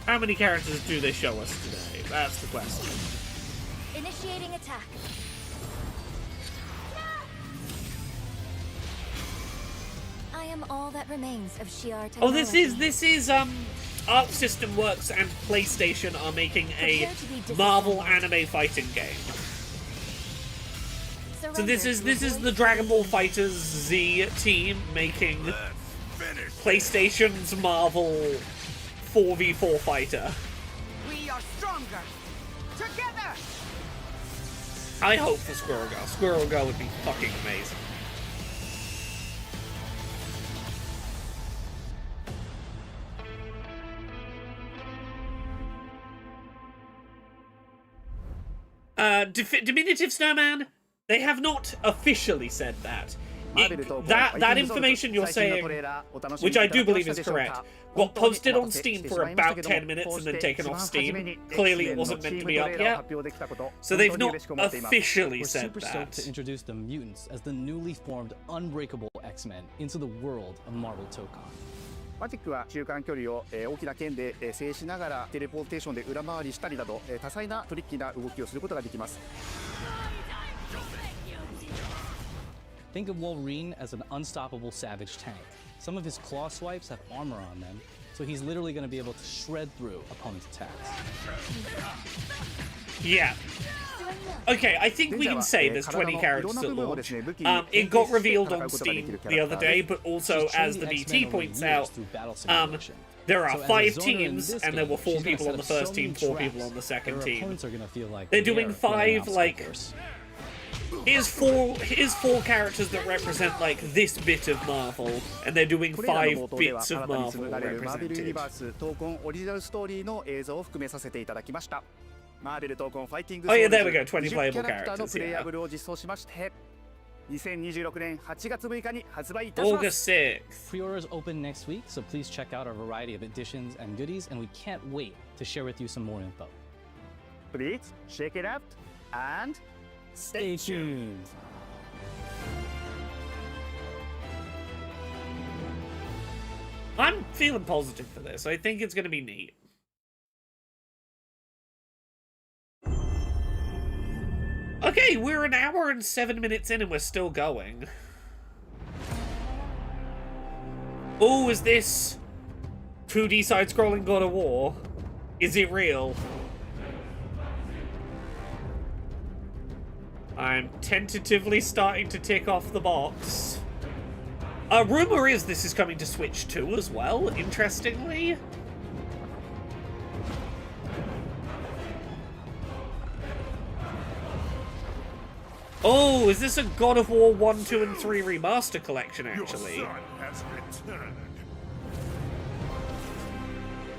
How many characters do they show us today? That's the question. Initiating attack. I am all that remains of Shi'ar technology. Oh, this is Arc System Works and PlayStation are making a Marvel anime fighting game. So this is the Dragon Ball FighterZ Z team making PlayStation's Marvel 4v4 fighter. We are stronger together. I hope for Squirrel Girl. Squirrel Girl would be fucking amazing. Diminutive Snowman, they have not officially said that. That information you're saying, which I do believe is correct, got posted on Steam for about 10 minutes and then taken off Steam. Clearly it wasn't meant to be up yet. So they've not officially said that. We're super stoked to introduce the mutants as the newly formed unbreakable X-Men into the world of Marvel Tokon. マティックは中間距離を大きな剣で制しながらテレポーテーションで裏回りしたりなど多彩なトリッキーな動きをすることができます。 Think of Wolverine as an unstoppable savage tank. Some of his claw swipes have armor on them, so he's literally going to be able to shred through opponents' attacks. Yeah. Okay, I think we can say there's 20 characters at launch. It got revealed on Steam the other day, but also, as the BT points out, there are 5 teams, and there were 4 people on the first team, 4 people on the second team. They're doing 5, like... Here's four characters that represent, like, this bit of Marvel, and they're doing 5 bits of Marvel represented. Oh yeah, there we go, 20 playable characters, yeah. August 6th. Pre-orders open next week, so please check out our variety of editions and goodies, and we can't wait to share with you some more info. Please check it out and stay tuned. I'm feeling positive for this. I think it's going to be neat. Okay, we're an hour and 7 minutes in and we're still going. Oh, is this 2D side-scrolling God of War? Is it real? I'm tentatively starting to tick off the box. Rumor is this is coming to Switch 2 as well, interestingly. Oh, is this a God of War 1, 2, and 3 remaster collection, actually? Your son has returned.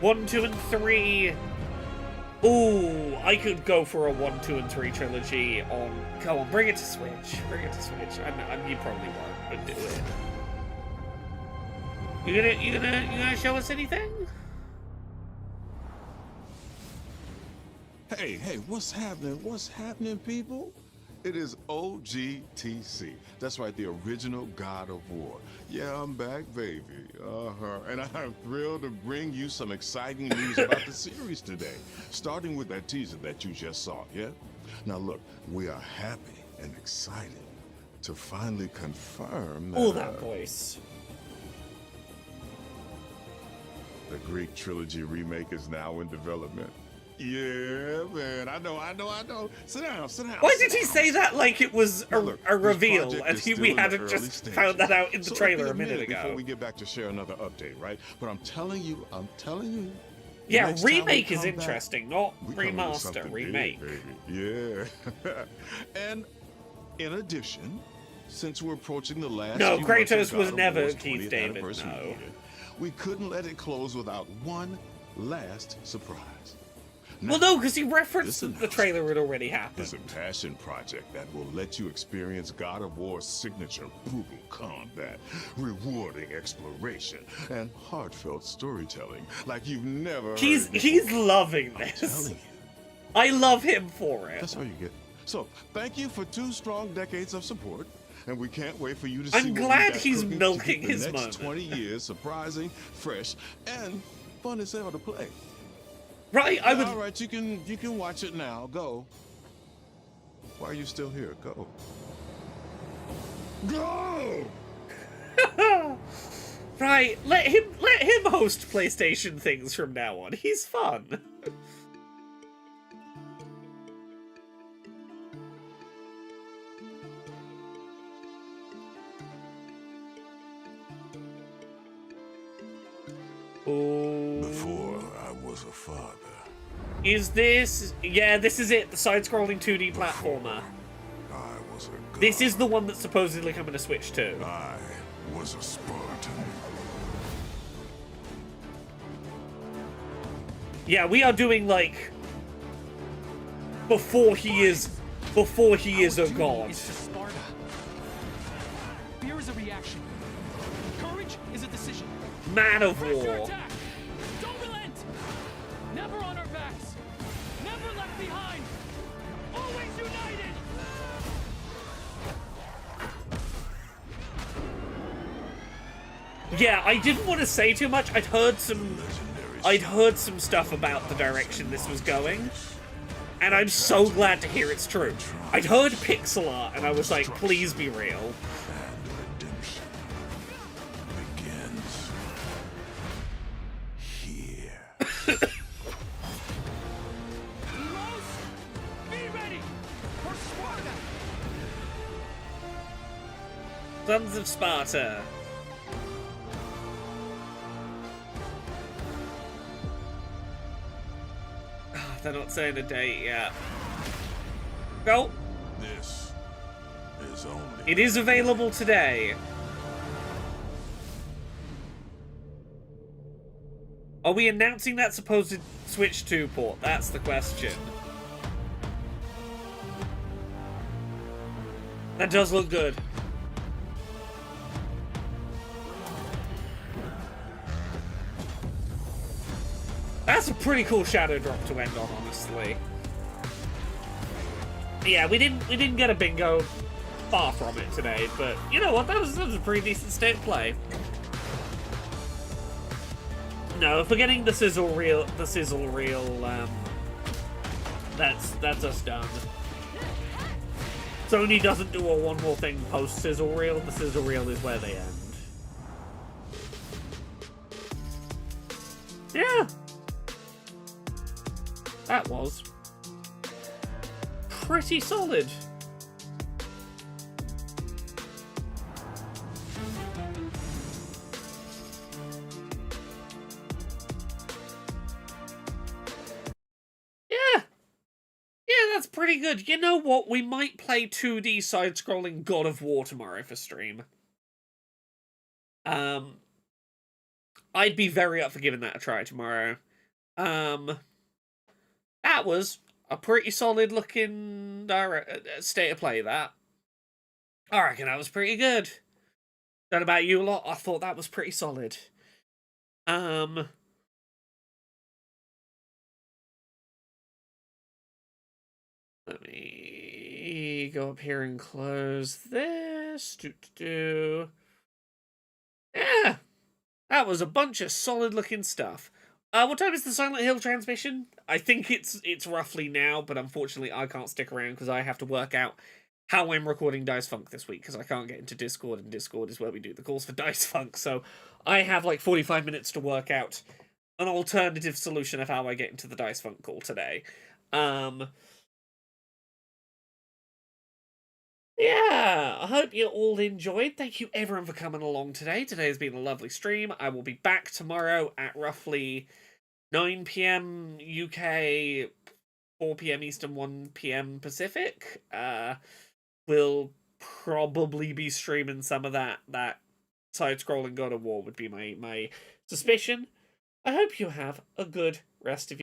1, 2, and 3... Ooh, I could go for a 1, 2, and 3 trilogy on... Come on, bring it to Switch. Bring it to Switch. You probably won't, but do it. You gonna show us anything? Hey, what's happening? What's happening, people? It is OGTC. That's right, the original God of War. Yeah, I'm back, baby. And I'm thrilled to bring you some exciting news about the series today, starting with that teaser that you just saw, yeah? Now look, we are happy and excited to finally confirm that... Oh, that voice. The Greek trilogy remake is now in development. Yeah, man, I know. Sit down. Why did he say that like it was a reveal and we hadn't just found that out in the trailer a minute ago? Before we get back to share another update, right? But I'm telling you. Yeah, remake is interesting, not remaster, remake. Yeah. And in addition, since we're approaching the last No, few Kratos months of was God of never War's Keith 20th David, anniversary no. period, we couldn't let it close without one last surprise. Well, no, because he referenced that the trailer had already happened. It's a passion project that will let you experience God of War's signature brutal combat, rewarding exploration, and heartfelt storytelling like you've never heard before. He's loving this. I'm telling you. I love him for it. That's all you get. So, thank you for 2 strong decades of support, and we can't wait for you to see I'm what glad we got he's cooking milking to keep his the next moment. 20 years surprising, fresh, and fun as hell to play. Right, I would. All right, you can watch it now. Go. Why are you still here? Go. Go. Right, let him host PlayStation things from now on. He's fun. Oh. Before I was a father. Is this... Yeah, this is it. The side-scrolling 2D platformer. I was a god. This is the one that's supposedly coming to Switch too. I was a Spartan. Yeah, we are doing, like... before he is a god. It's to Sparta. Fear is a reaction. Courage is a decision. Man of Press your war. attack. Don't relent. Never on our backs. Never left behind. Always united. Yeah, I didn't want to say too much. I'd heard some stuff about the direction this was going, and I'm so glad to hear it's true. I'd heard pixel art, and I was like, please be real. Sons of Sparta. They're not saying a date yet. Go. This is only. It is available today. Are we announcing that supposed Switch 2 port? That's the question. That does look good. That's a pretty cool shadow drop to end on, honestly. Yeah, we didn't get a bingo, far from it today, but you know what? That was a pretty decent state of play. No, if we're getting the sizzle reel, that's us done. Sony doesn't do a one more thing post sizzle reel. The sizzle reel is where they end. Yeah. That was pretty solid. Yeah. Yeah, that's pretty good. You know what? We might play 2D side-scrolling God of War tomorrow for stream. I'd be very up for giving that a try tomorrow. That was a pretty solid looking state of play, that. I reckon that was pretty good. Don't know about you lot, I thought that was pretty solid. Let me go up here and close this. Yeah, that was a bunch of solid looking stuff. What time is the Silent Hill transmission? I think it's roughly now, but unfortunately I can't stick around because I have to work out how I'm recording Dice Funk this week because I can't get into Discord, and Discord is where we do the calls for Dice Funk. So I have like 45 minutes to work out an alternative solution of how I get into the Dice Funk call today. Yeah, I hope you all enjoyed. Thank you everyone for coming along today. Today has been a lovely stream. I will be back tomorrow at roughly 9 PM UK, 4 PM Eastern, 1 PM Pacific. We'll probably be streaming some of that side-scrolling God of War would be my suspicion. I hope you have a good rest of your